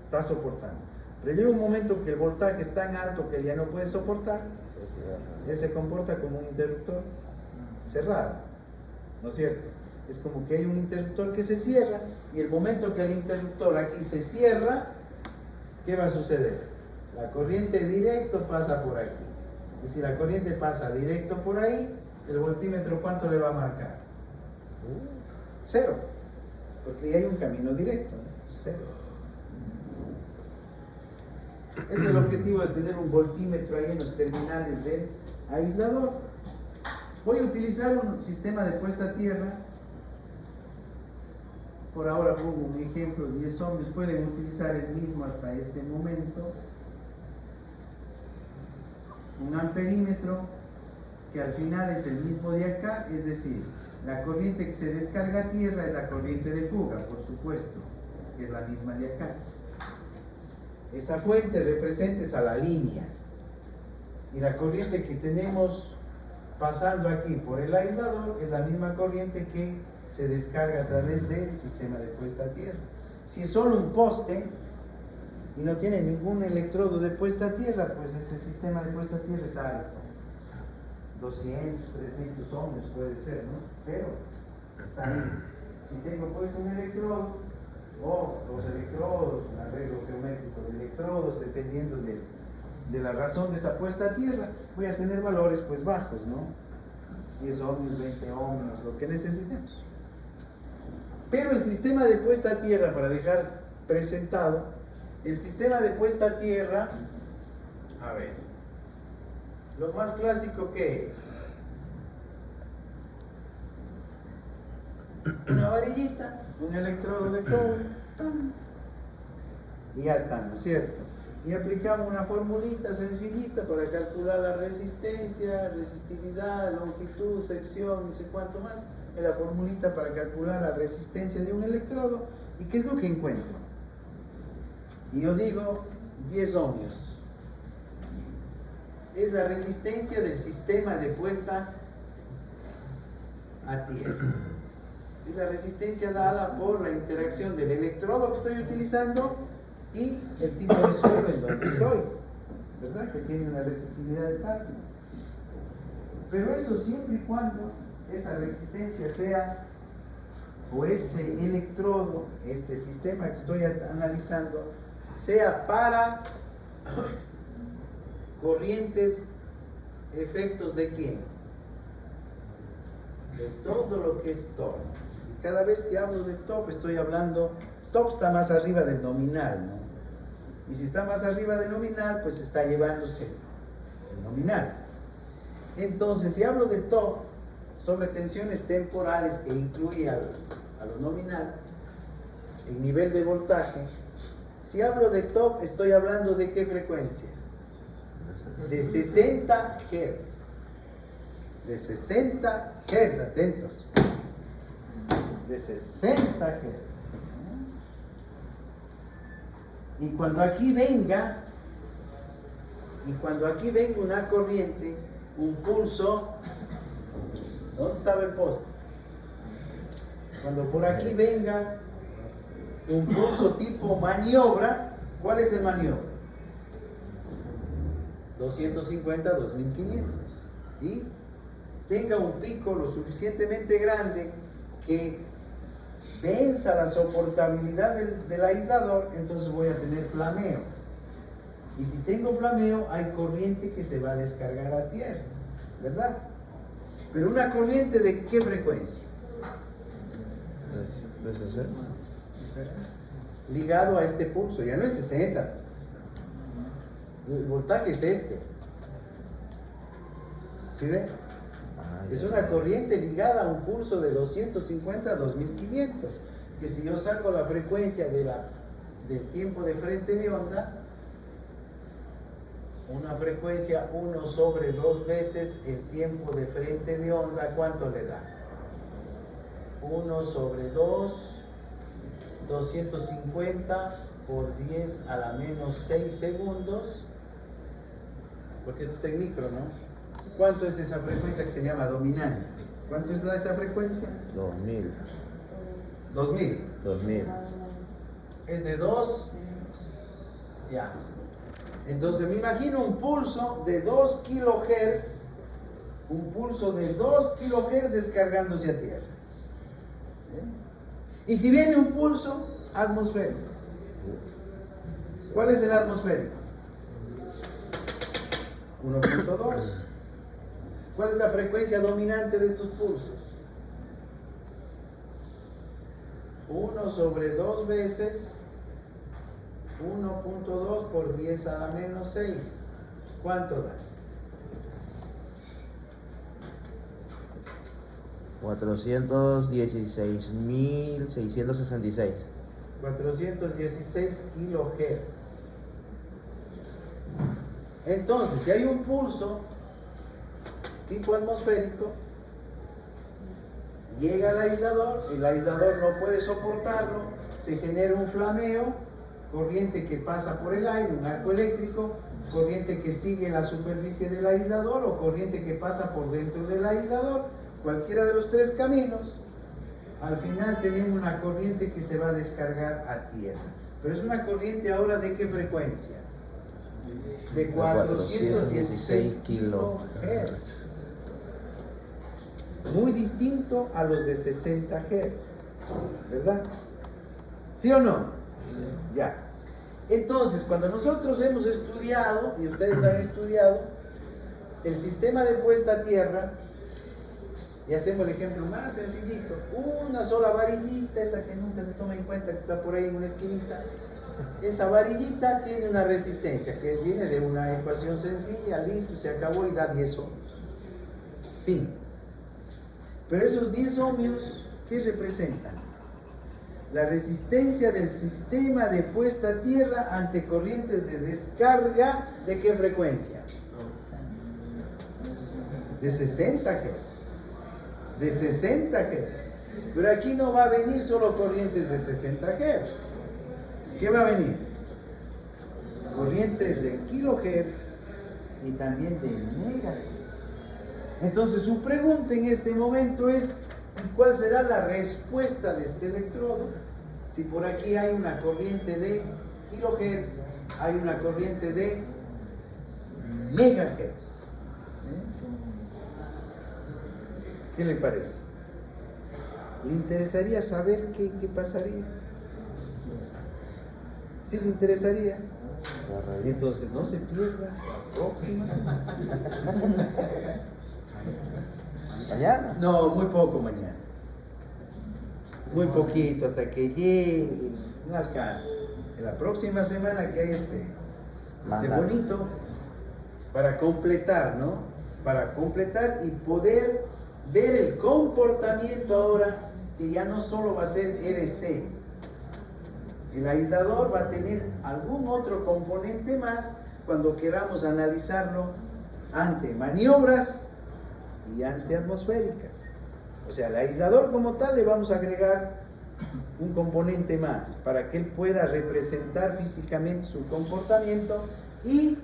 está soportando. Pero llega un momento que el voltaje es tan alto que él ya no puede soportar, él se comporta como un interruptor cerrado, ¿no es cierto? Es como que hay un interruptor que se cierra, y el momento que el interruptor aquí se cierra, ¿qué va a suceder? La corriente directo pasa por aquí. Y si la corriente pasa directo por ahí, el voltímetro ¿cuánto le va a marcar? 0. Porque ya hay un camino directo, ¿no? 0. Ese es el objetivo de tener un voltímetro ahí en los terminales del aislador. Voy a utilizar un sistema de puesta a tierra. Por ahora pongo un ejemplo, 10 ohmios. Pueden utilizar el mismo hasta este momento. Un amperímetro que al final es el mismo de acá, es decir, la corriente que se descarga a tierra es la corriente de fuga, por supuesto, que es la misma de acá. Esa fuente representa a la línea, y la corriente que tenemos pasando aquí por el aislador es la misma corriente que se descarga a través del sistema de puesta a tierra. Si es solo un poste y no tiene ningún electrodo de puesta a tierra, pues ese sistema de puesta a tierra es alto, 200, 300 ohmios puede ser, ¿no? Pero está ahí. Si tengo puesto un electrodo o dos electrodos, un arreglo geométrico de electrodos, dependiendo de la razón de esa puesta a tierra, voy a tener valores pues bajos, ¿no? 10 ohmios, 20 ohmios, lo que necesitemos. Pero el sistema de puesta a tierra, para dejar presentado, El sistema de puesta a tierra, a ver, lo más clásico que es una varillita, un electrodo de cobre, ¡pam! Y ya está, ¿no es cierto? Y aplicamos una formulita sencillita para calcular la resistencia, resistividad, longitud, sección, no sé cuánto más. Es la formulita para calcular la resistencia de un electrodo. ¿Y qué es lo que encuentro? Y yo digo 10 ohmios. Es la resistencia del sistema de puesta a tierra. Es la resistencia dada por la interacción del electrodo que estoy utilizando y el tipo de suelo en donde estoy, ¿verdad? Que tiene una resistividad de tal. Pero eso siempre y cuando esa resistencia sea, o ese electrodo, este sistema que estoy analizando, sea para corrientes, efectos de quién? De todo lo que es top. Y cada vez que hablo de top estoy hablando, top está más arriba del nominal, ¿no? Y si está más arriba del nominal, pues está llevándose el nominal. Entonces, si hablo de top sobre tensiones temporales que incluye a lo nominal, el nivel de voltaje, si hablo de top, estoy hablando de qué frecuencia? De 60 Hz. De 60 Hz, atentos. De 60 Hz. Y cuando aquí venga una corriente, un pulso, ¿dónde estaba el poste? Cuando por aquí venga un pulso tipo maniobra, ¿cuál es el maniobra? 250 a 2500. Y tenga un pico lo suficientemente grande que venza la soportabilidad del aislador, entonces voy a tener flameo. Y si tengo flameo, hay corriente que se va a descargar a tierra, ¿verdad? Pero una corriente ¿de qué frecuencia? ¿De 60? Ligado a este pulso, ya no es 60. El voltaje es este. ¿Sí ve? Es una corriente ligada a un pulso de 250 a 2500, que si yo saco la frecuencia del tiempo de frente de onda, una frecuencia 1 sobre 2 veces el tiempo de frente de onda, ¿cuánto le da? 1 sobre 2, 250 por 10 a la menos 6 segundos, porque esto está en micro, ¿no? ¿Cuánto es esa frecuencia que se llama dominante? ¿Cuánto es esa frecuencia? 2000. 2000. 2000. Es de 2. Ya. Entonces me imagino un pulso de 2 kilohertz. Un pulso de 2 kilohertz descargándose a tierra. Y si viene un pulso atmosférico. ¿Cuál es el atmosférico? 1.2. ¿Cuál es la frecuencia dominante de estos pulsos? 1 sobre 2 veces 1.2 por 10 a la menos 6. ¿Cuánto da? 416.666. 416 kilohertz. Entonces, si hay un pulso tipo atmosférico, llega al aislador, el aislador no puede soportarlo, se genera un flameo, corriente que pasa por el aire, un arco eléctrico, corriente que sigue la superficie del aislador o corriente que pasa por dentro del aislador, cualquiera de los tres caminos. Al final tenemos una corriente que se va a descargar a tierra. Pero es una corriente ahora ¿de qué frecuencia? De 416 kilohertz. Muy distinto a los de 60 Hz, ¿verdad? ¿Sí o no? Ya. Entonces, cuando nosotros hemos estudiado, y ustedes han estudiado, el sistema de puesta a tierra, y hacemos el ejemplo más sencillito, una sola varillita, esa que nunca se toma en cuenta, que está por ahí en una esquinita, Esa varillita tiene una resistencia que viene de una ecuación sencilla, listo, se acabó y da 10 ohmios. Fin. Pero esos 10 ohmios, ¿qué representan? La resistencia del sistema de puesta a tierra ante corrientes de descarga, ¿de qué frecuencia? De 60 Hz. De 60 Hz. Pero aquí no va a venir solo corrientes de 60 Hz. ¿Qué va a venir? Corrientes de kilohertz y también de megahertz. Entonces su pregunta en este momento es, ¿y cuál será la respuesta de este electrodo? Si por aquí hay una corriente de kilohertz, hay una corriente de megahertz. ¿Qué le parece? ¿Le interesaría saber qué pasaría? ¿Sí le interesaría? Entonces no se pierda la próxima semana. ¿Mañana? No, muy poco mañana. Muy poquito hasta que llegue. No alcanza. En la próxima semana que hay este bonito para completar, ¿no? Para completar y poder ver el comportamiento ahora que ya no solo va a ser RC. El aislador va a tener algún otro componente más cuando queramos analizarlo ante maniobras y ante atmosféricas. O sea, al aislador como tal le vamos a agregar un componente más para que él pueda representar físicamente su comportamiento y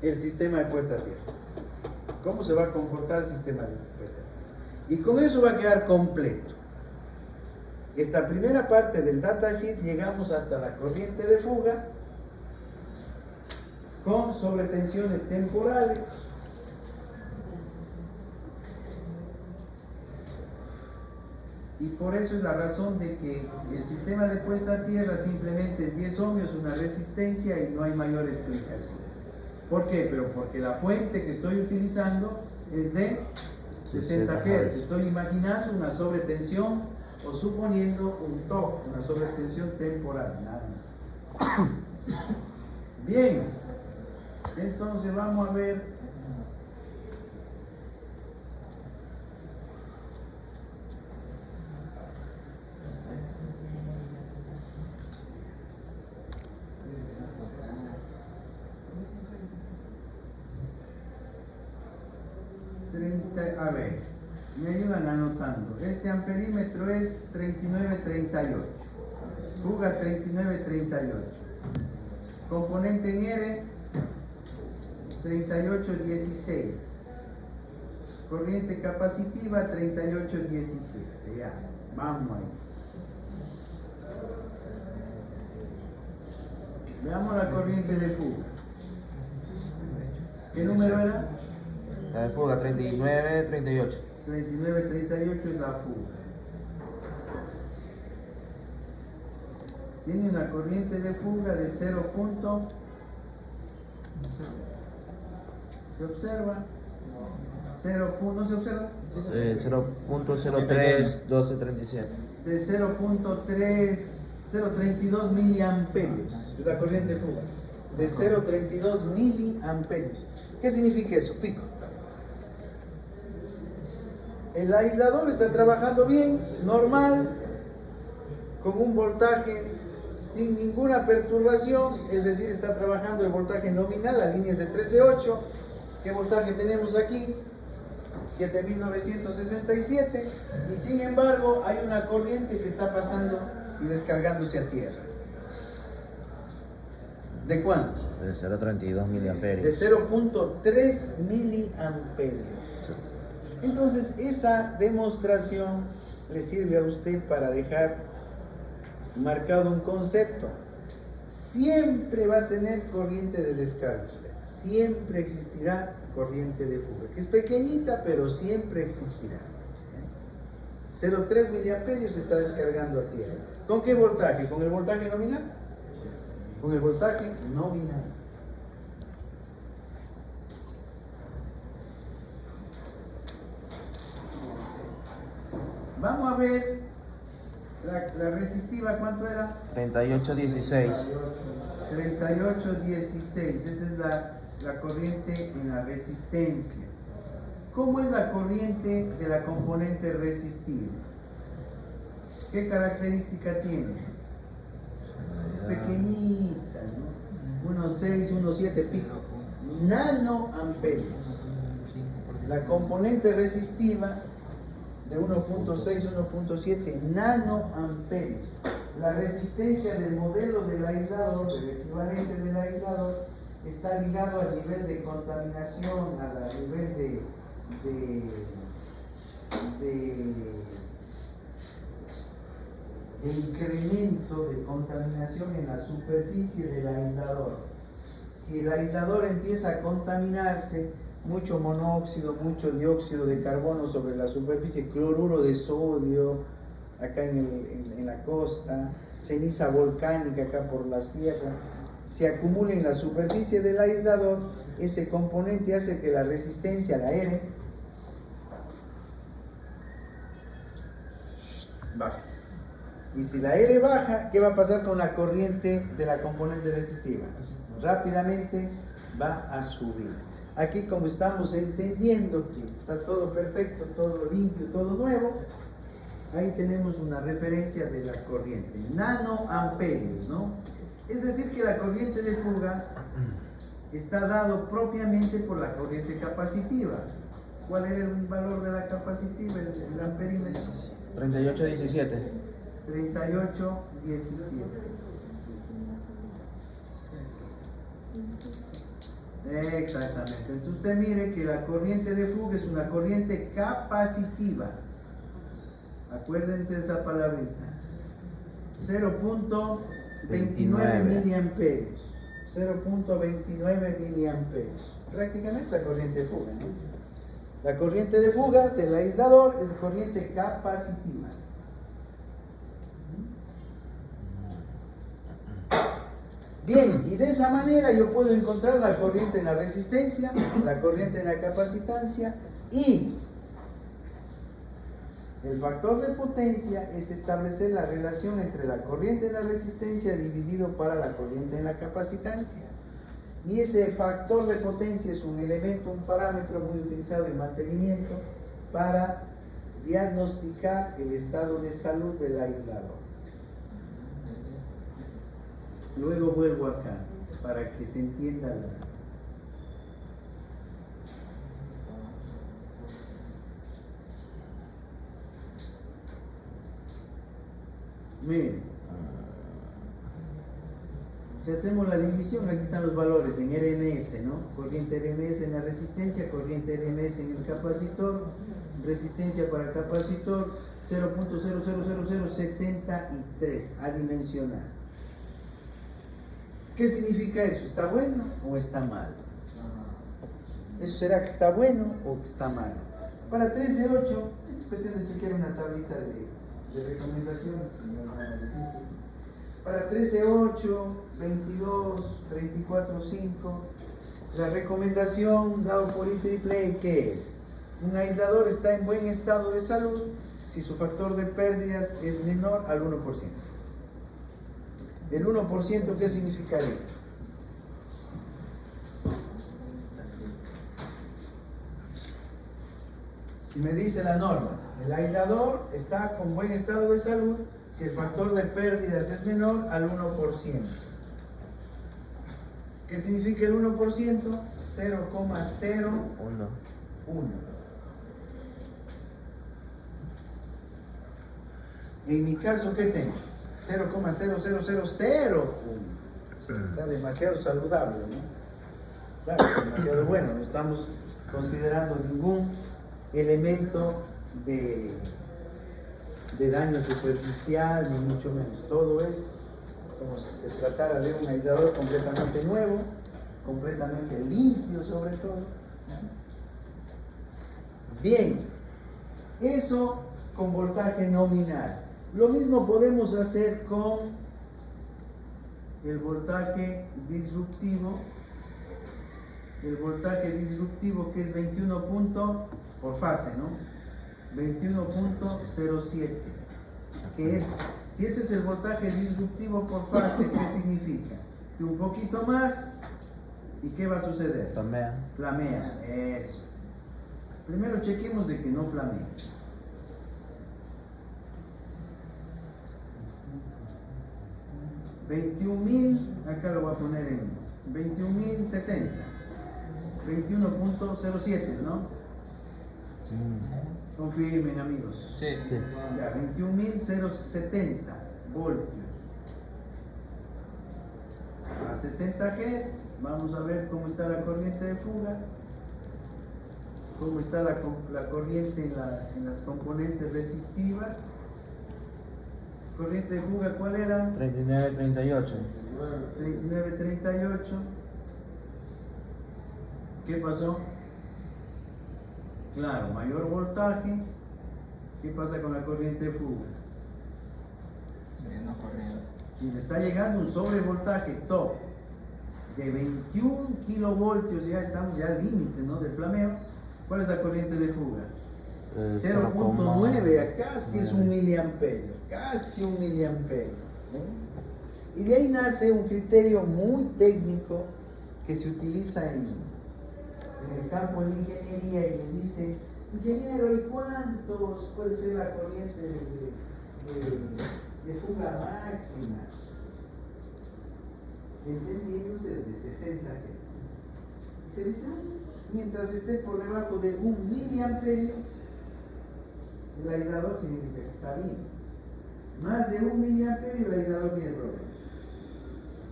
el sistema de puesta a tierra. ¿Cómo se va a comportar el sistema de puesta a tierra? Y con eso va a quedar completo. Esta primera parte del datasheet llegamos hasta la corriente de fuga con sobretensiones temporales. Y por eso es la razón de que el sistema de puesta a tierra simplemente es 10 ohmios, una resistencia y no hay mayor explicación. ¿Por qué? Pero porque la fuente que estoy utilizando es de 60 Hz. Estoy imaginando una sobretensión o suponiendo un TOC, una sobretensión temporal, nada más. Bien, entonces vamos a ver. A ver, me ayudan anotando. Este amperímetro es 3938. Fuga 3938. Componente en R 3816. Corriente capacitiva 3817. Ya, vamos ahí. Veamos la corriente de fuga. ¿Qué número era? La de fuga 39, 38. 3938 es la fuga. Tiene una corriente de fuga de 0. ¿Se observa? 0. ¿No se observa? 0.031237. De 0.32 miliamperios. Es la corriente de fuga. De 0.32 miliamperios. ¿Qué significa eso? Pico. El aislador está trabajando bien, normal, con un voltaje sin ninguna perturbación, es decir, está trabajando el voltaje nominal, la línea es de 13.8. ¿Qué voltaje tenemos aquí? 7967. Y sin embargo, hay una corriente que está pasando y descargándose a tierra. ¿De cuánto? De 0.32 miliamperios. De 0.3 miliamperios. Entonces, esa demostración le sirve a usted para dejar marcado un concepto. Siempre va a tener corriente de descarga. Siempre existirá corriente de fuga, que es pequeñita, pero siempre existirá. 0.3 miliamperios se está descargando a tierra. ¿Con qué voltaje? ¿Con el voltaje nominal? Con el voltaje nominal. Vamos a ver La resistiva, ¿cuánto era? 3816. 3816. Esa es la corriente en la resistencia. ¿Cómo es la corriente de la componente resistiva? ¿Qué característica tiene? Es pequeñita, ¿no? 1,6, 1,7 pico. Nanoamperios. La componente resistiva de 1,6, 1,7 nanoamperios. La resistencia del modelo del aislador, del equivalente del aislador, está ligado al nivel de contaminación, al nivel de incremento de contaminación en la superficie del aislador. Si el aislador empieza a contaminarse, mucho monóxido, mucho dióxido de carbono sobre la superficie, cloruro de sodio acá en la costa, ceniza volcánica acá por la sierra, se acumula en la superficie del aislador, ese componente hace que la resistencia, la R, baje. Y si la R baja, ¿qué va a pasar con la corriente de la componente resistiva? Rápidamente va a subir. Aquí, como estamos entendiendo que está todo perfecto, todo limpio, todo nuevo, ahí tenemos una referencia de la corriente, nanoamperios, ¿no? Es decir, que la corriente de fuga está dado propiamente por la corriente capacitiva. ¿Cuál era el valor de la capacitiva, el amperímetro? 3817. 3817. Exactamente. Entonces usted mire que la corriente de fuga es una corriente capacitiva. Acuérdense de esa palabrita. 0.29 miliamperios. 0.29 miliamperios. Prácticamente esa corriente de fuga, ¿no? La corriente de fuga del aislador es corriente capacitiva. Bien, y de esa manera yo puedo encontrar la corriente en la resistencia, la corriente en la capacitancia, y el factor de potencia es establecer la relación entre la corriente en la resistencia dividido para la corriente en la capacitancia. Y ese factor de potencia es un elemento, un parámetro muy utilizado en mantenimiento para diagnosticar el estado de salud del aislador. Luego vuelvo acá para que se entienda Miren, si hacemos la división, aquí están los valores en RMS, ¿no? Corriente RMS en la resistencia, corriente RMS en el capacitor, resistencia para el capacitor 0.00073 adimensional. ¿Qué significa eso? ¿Está bueno o está mal? ¿Eso será que está bueno o que está mal? Para 13.8, es cuestión de chequear una tablita de recomendaciones, que no es nada difícil. Para 13.8, 22, 34.5, la recomendación dada por IEEE, ¿qué es? Un aislador está en buen estado de salud si su factor de pérdidas es menor al 1%. ¿El 1% qué significaría? Si me dice la norma, el aislador está con buen estado de salud si el factor de pérdidas es menor al 1%. ¿Qué significa el 1%? 0,01. En mi caso, ¿qué tengo? 0,00001. Está demasiado saludable, ¿no? Claro, demasiado bueno. No estamos considerando ningún elemento de daño superficial, ni mucho menos. Todo es como si se tratara de un aislador completamente nuevo, completamente limpio sobre todo. Bien, eso con voltaje nominal. Lo mismo podemos hacer con el voltaje disruptivo. El voltaje disruptivo, que es 21 puntos por fase, ¿no? 21.07. que es, si eso es el voltaje disruptivo por fase, ¿qué significa? Que un poquito más, ¿y qué va a suceder? Flamea. Flamea, eso. Primero chequemos de que no flamee. Acá lo voy a poner en 21.070, 21.07, ¿no? Confirmen, amigos. Sí, Sí. Ya, 21.070 voltios. A 60 Hz, vamos a ver cómo está la corriente de fuga, cómo está la corriente en las componentes resistivas. Corriente de fuga, ¿cuál era? 39-38. 39-38. ¿Qué pasó? Claro, mayor voltaje. ¿Qué pasa con la corriente de fuga? no corriendo. Si le está llegando un sobrevoltaje top de 21 kilovoltios, ya estamos ya al límite, ¿no?, del flameo. ¿Cuál es la corriente de fuga? 0.9, casi es un miliamperio, casi un miliamperio. Y de ahí nace un criterio muy técnico que se utiliza en el campo de la ingeniería y le dice, ingeniero, ¿y cuántos puede ser la corriente de fuga máxima? Entendiéndose de 60 Hz. Se dice, mientras esté por debajo de 1 miliamperio, el aislador significa que está bien. Más de 1 miliamperio, el aislador tiene problemas.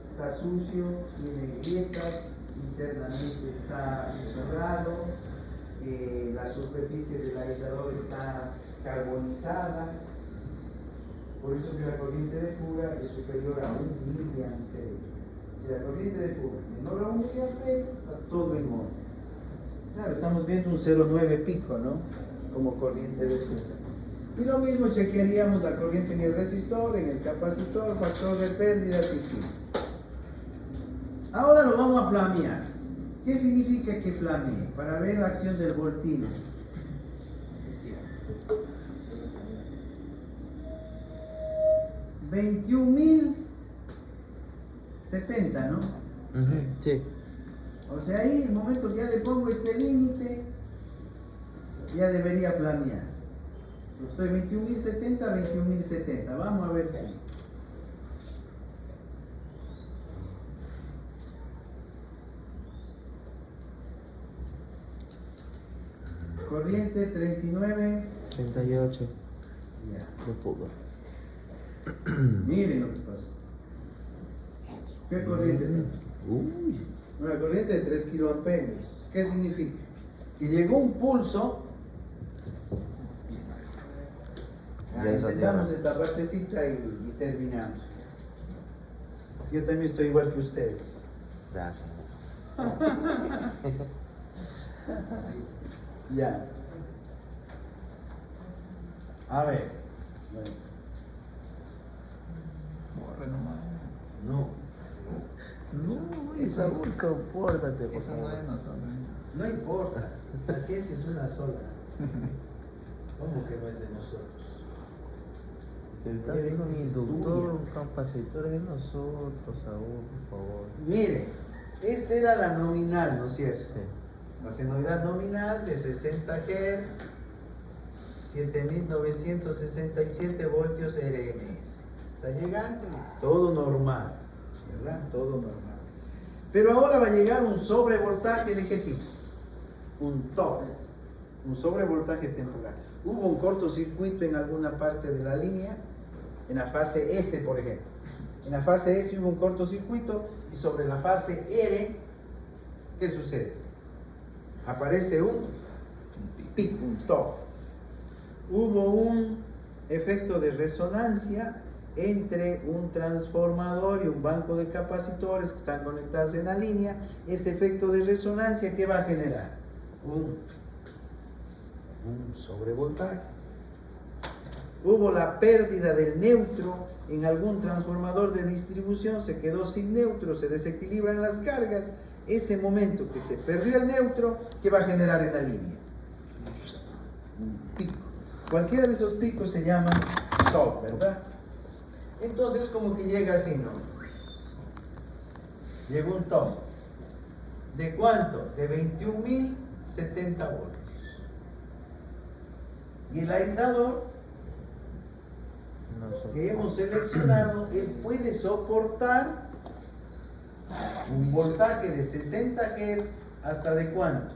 Está sucio, tiene grietas, internamente está encerrado, la superficie del aislador está carbonizada. Por eso que la corriente de fuga es superior a 1 miliamperio. Si la corriente de fuga es menor a 1 miliamperio, está todo en orden. Claro, estamos viendo un 0,9 pico, ¿no?, como corriente de fuga. Y lo mismo chequearíamos la corriente en el resistor, en el capacitor, factor de pérdidas y fin. Ahora lo vamos a flamear. ¿Qué significa que flamee? Para ver la acción del voltímetro. 21.070, ¿no? Sí. O sea, ahí el momento que ya le pongo este límite, ya debería flamear. Estoy 21.070, 21.070. Vamos a ver si. Corriente 39. 38 Ya. de fuga. Miren lo que pasó. ¿Qué corriente tiene? Uy. Una corriente de 3 kiloamperios. ¿Qué significa? Que llegó un pulso. Intentamos esta partecita y terminamos. Yo también estoy igual que ustedes. Gracias. Ya. A ver. Borre nomás. No. Eso compórtate, por Eso no favor. es nosotros. No importa. La ciencia es una sola. ¿Cómo que no es de nosotros? Está dijo un inductor, un capacitor es de nosotros, Saúl, por favor. Mire, esta era la nominal, ¿no es cierto? Sí. La senoidal nominal de 60 Hz, 7.967 voltios RMS. Está llegando y todo normal, ¿verdad? Todo normal. Pero ahora va a llegar un sobrevoltaje ¿de qué tipo? Un top, un sobrevoltaje temporal. Hubo un cortocircuito en alguna parte de la línea, en la fase S, por ejemplo. En la fase S hubo un cortocircuito y sobre la fase R, ¿qué sucede? Aparece un pico, un top. Hubo un efecto de resonancia entre un transformador y un banco de capacitores que están conectados en la línea. Ese efecto de resonancia, ¿qué va a generar? Un sobrevoltaje. Hubo la pérdida del neutro en algún transformador de distribución, se quedó sin neutro, se desequilibran las cargas. Ese momento que se perdió el neutro, ¿qué va a generar en la línea? Un pico. Cualquiera de esos picos se llama top, ¿verdad? Entonces como que llega así, ¿no? Llegó un top. ¿De cuánto? De 21.070 voltios. Y el aislador que hemos seleccionado, él puede soportar un voltaje de 60 Hz hasta de cuánto?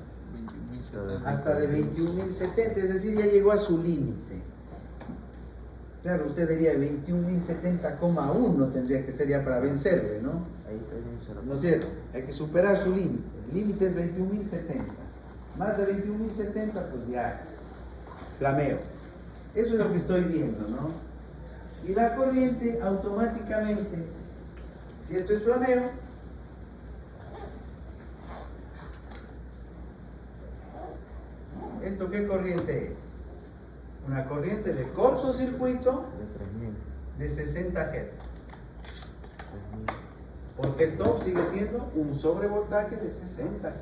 21.070. Hasta de 21.070, es decir, ya llegó a su límite. Claro, usted diría 21.070,1 tendría que ser ya para vencerle, ¿no? Ahí está bien cerrado. ¿No es cierto? Hay que superar su límite. El límite es 21.070. Más de 21.070, pues ya, flameo. Eso es lo que estoy viendo, ¿no? Y la corriente automáticamente, si esto es flameo, ¿esto qué corriente es? Una corriente de cortocircuito De 3.000. de 60 Hz. 3.000. Porque el top sigue siendo un sobrevoltaje de 60 Hz.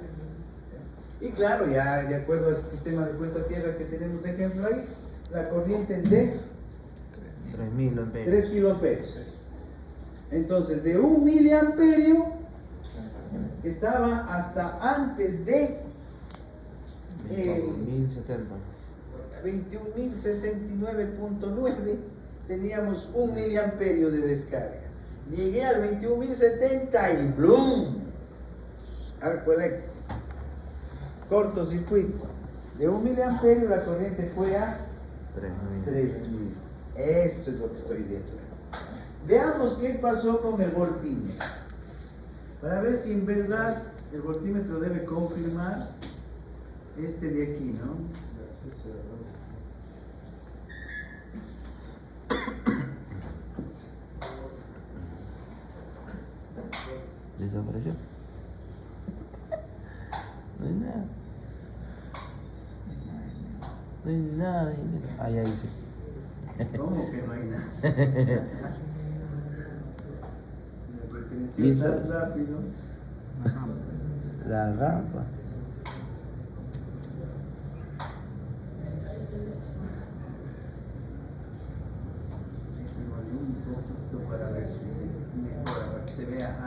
Y claro, ya de acuerdo a ese sistema de puesta a tierra que tenemos de ejemplo ahí, la corriente es de 3.000 amperios. 3 kiloamperios. Entonces, de 1 miliamperio estaba hasta antes de 1070. 21.069.9, teníamos 1 miliamperio de descarga. Llegué al 21.070 y ¡blum! Arco eléctrico. Cortocircuito. De 1 miliamperio la corriente fue a 3.000. Eso es lo que estoy viendo. Veamos qué pasó con el voltímetro. Para ver si en verdad el voltímetro debe confirmar este de aquí, ¿no? ¿Desapareció? No hay nada. No hay nada de dinero. Ahí sí. ¿Cómo que no hay nada? Y eso- Tan rápido. La rampa. Un poquito para ver si se mejora, para que se vea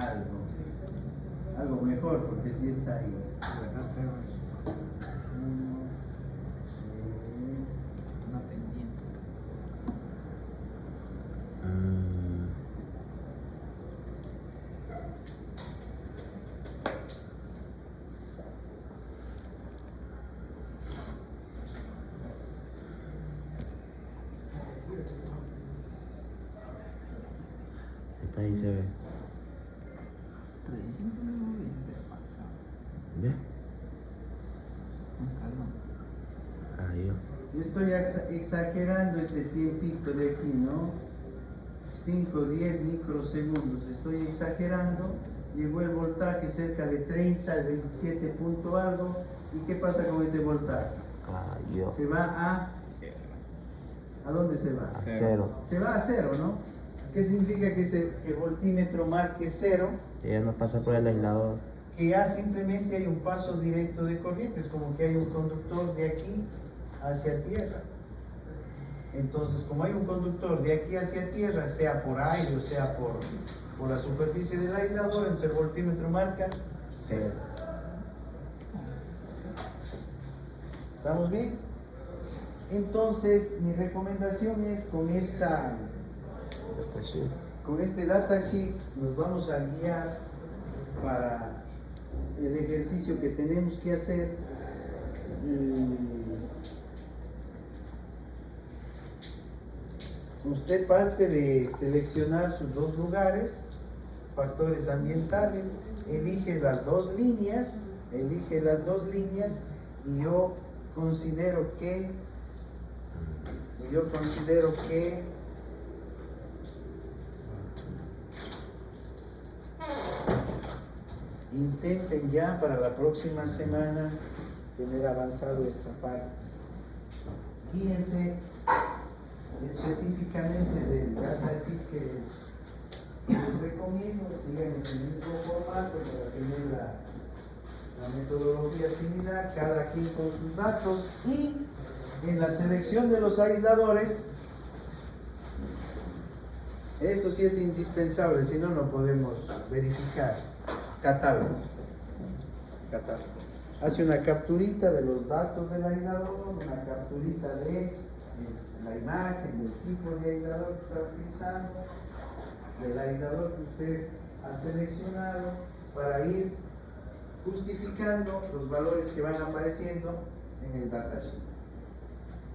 algo mejor, porque si está ahí. Una pendiente. Está ahí se ve. Predicción se me hubiera pasado. ¿Ves? Con calma. Ahí va. Yo estoy exagerando este tiempito de aquí, ¿no? 5, 10 microsegundos. Estoy exagerando. Llegó el voltaje cerca de 30, 27 punto algo. ¿Y qué pasa con ese voltaje? Cayó. Se va a... ¿A dónde se va? A cero. Se va a cero, ¿no? ¿Qué significa que el voltímetro marque cero? Que ya no pasa por el aislador. Que ya simplemente hay un paso directo de corriente, es como que hay un conductor de aquí hacia tierra. Entonces, como hay un conductor de aquí hacia tierra, sea por aire o sea por la superficie del aislador, entonces el voltímetro marca cero. ¿Estamos bien? Entonces, mi recomendación es con este datasheet nos vamos a guiar para el ejercicio que tenemos que hacer y usted parte de seleccionar sus dos lugares, factores ambientales, elige las dos líneas y yo considero que intenten ya para la próxima semana tener avanzado esta parte. Guíense específicamente del datasheet que les recomiendo, sigan ese mismo formato para tener la metodología similar, cada quien con sus datos, y en la selección de los aisladores Eso sí es indispensable, si no, no podemos verificar. Catálogo. Catálogo. Hace una capturita de los datos del aislador, una capturita de la imagen, del tipo de aislador que está utilizando, del aislador que usted ha seleccionado, para ir justificando los valores que van apareciendo en el datasheet.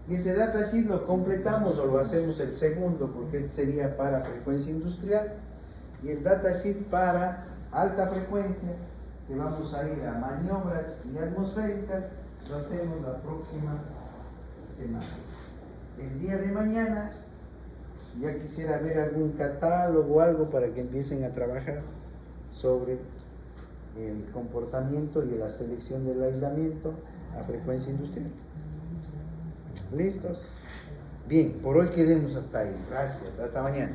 Y ese datasheet lo completamos o lo hacemos el segundo, porque este sería para frecuencia industrial, y el datasheet para alta frecuencia, que vamos a ir a maniobras y atmosféricas, lo hacemos la próxima semana. El día de mañana ya quisiera ver algún catálogo o algo para que empiecen a trabajar sobre el comportamiento y la selección del aislamiento a frecuencia industrial. ¿Listos? Bien, por hoy quedemos hasta ahí. Gracias, hasta mañana.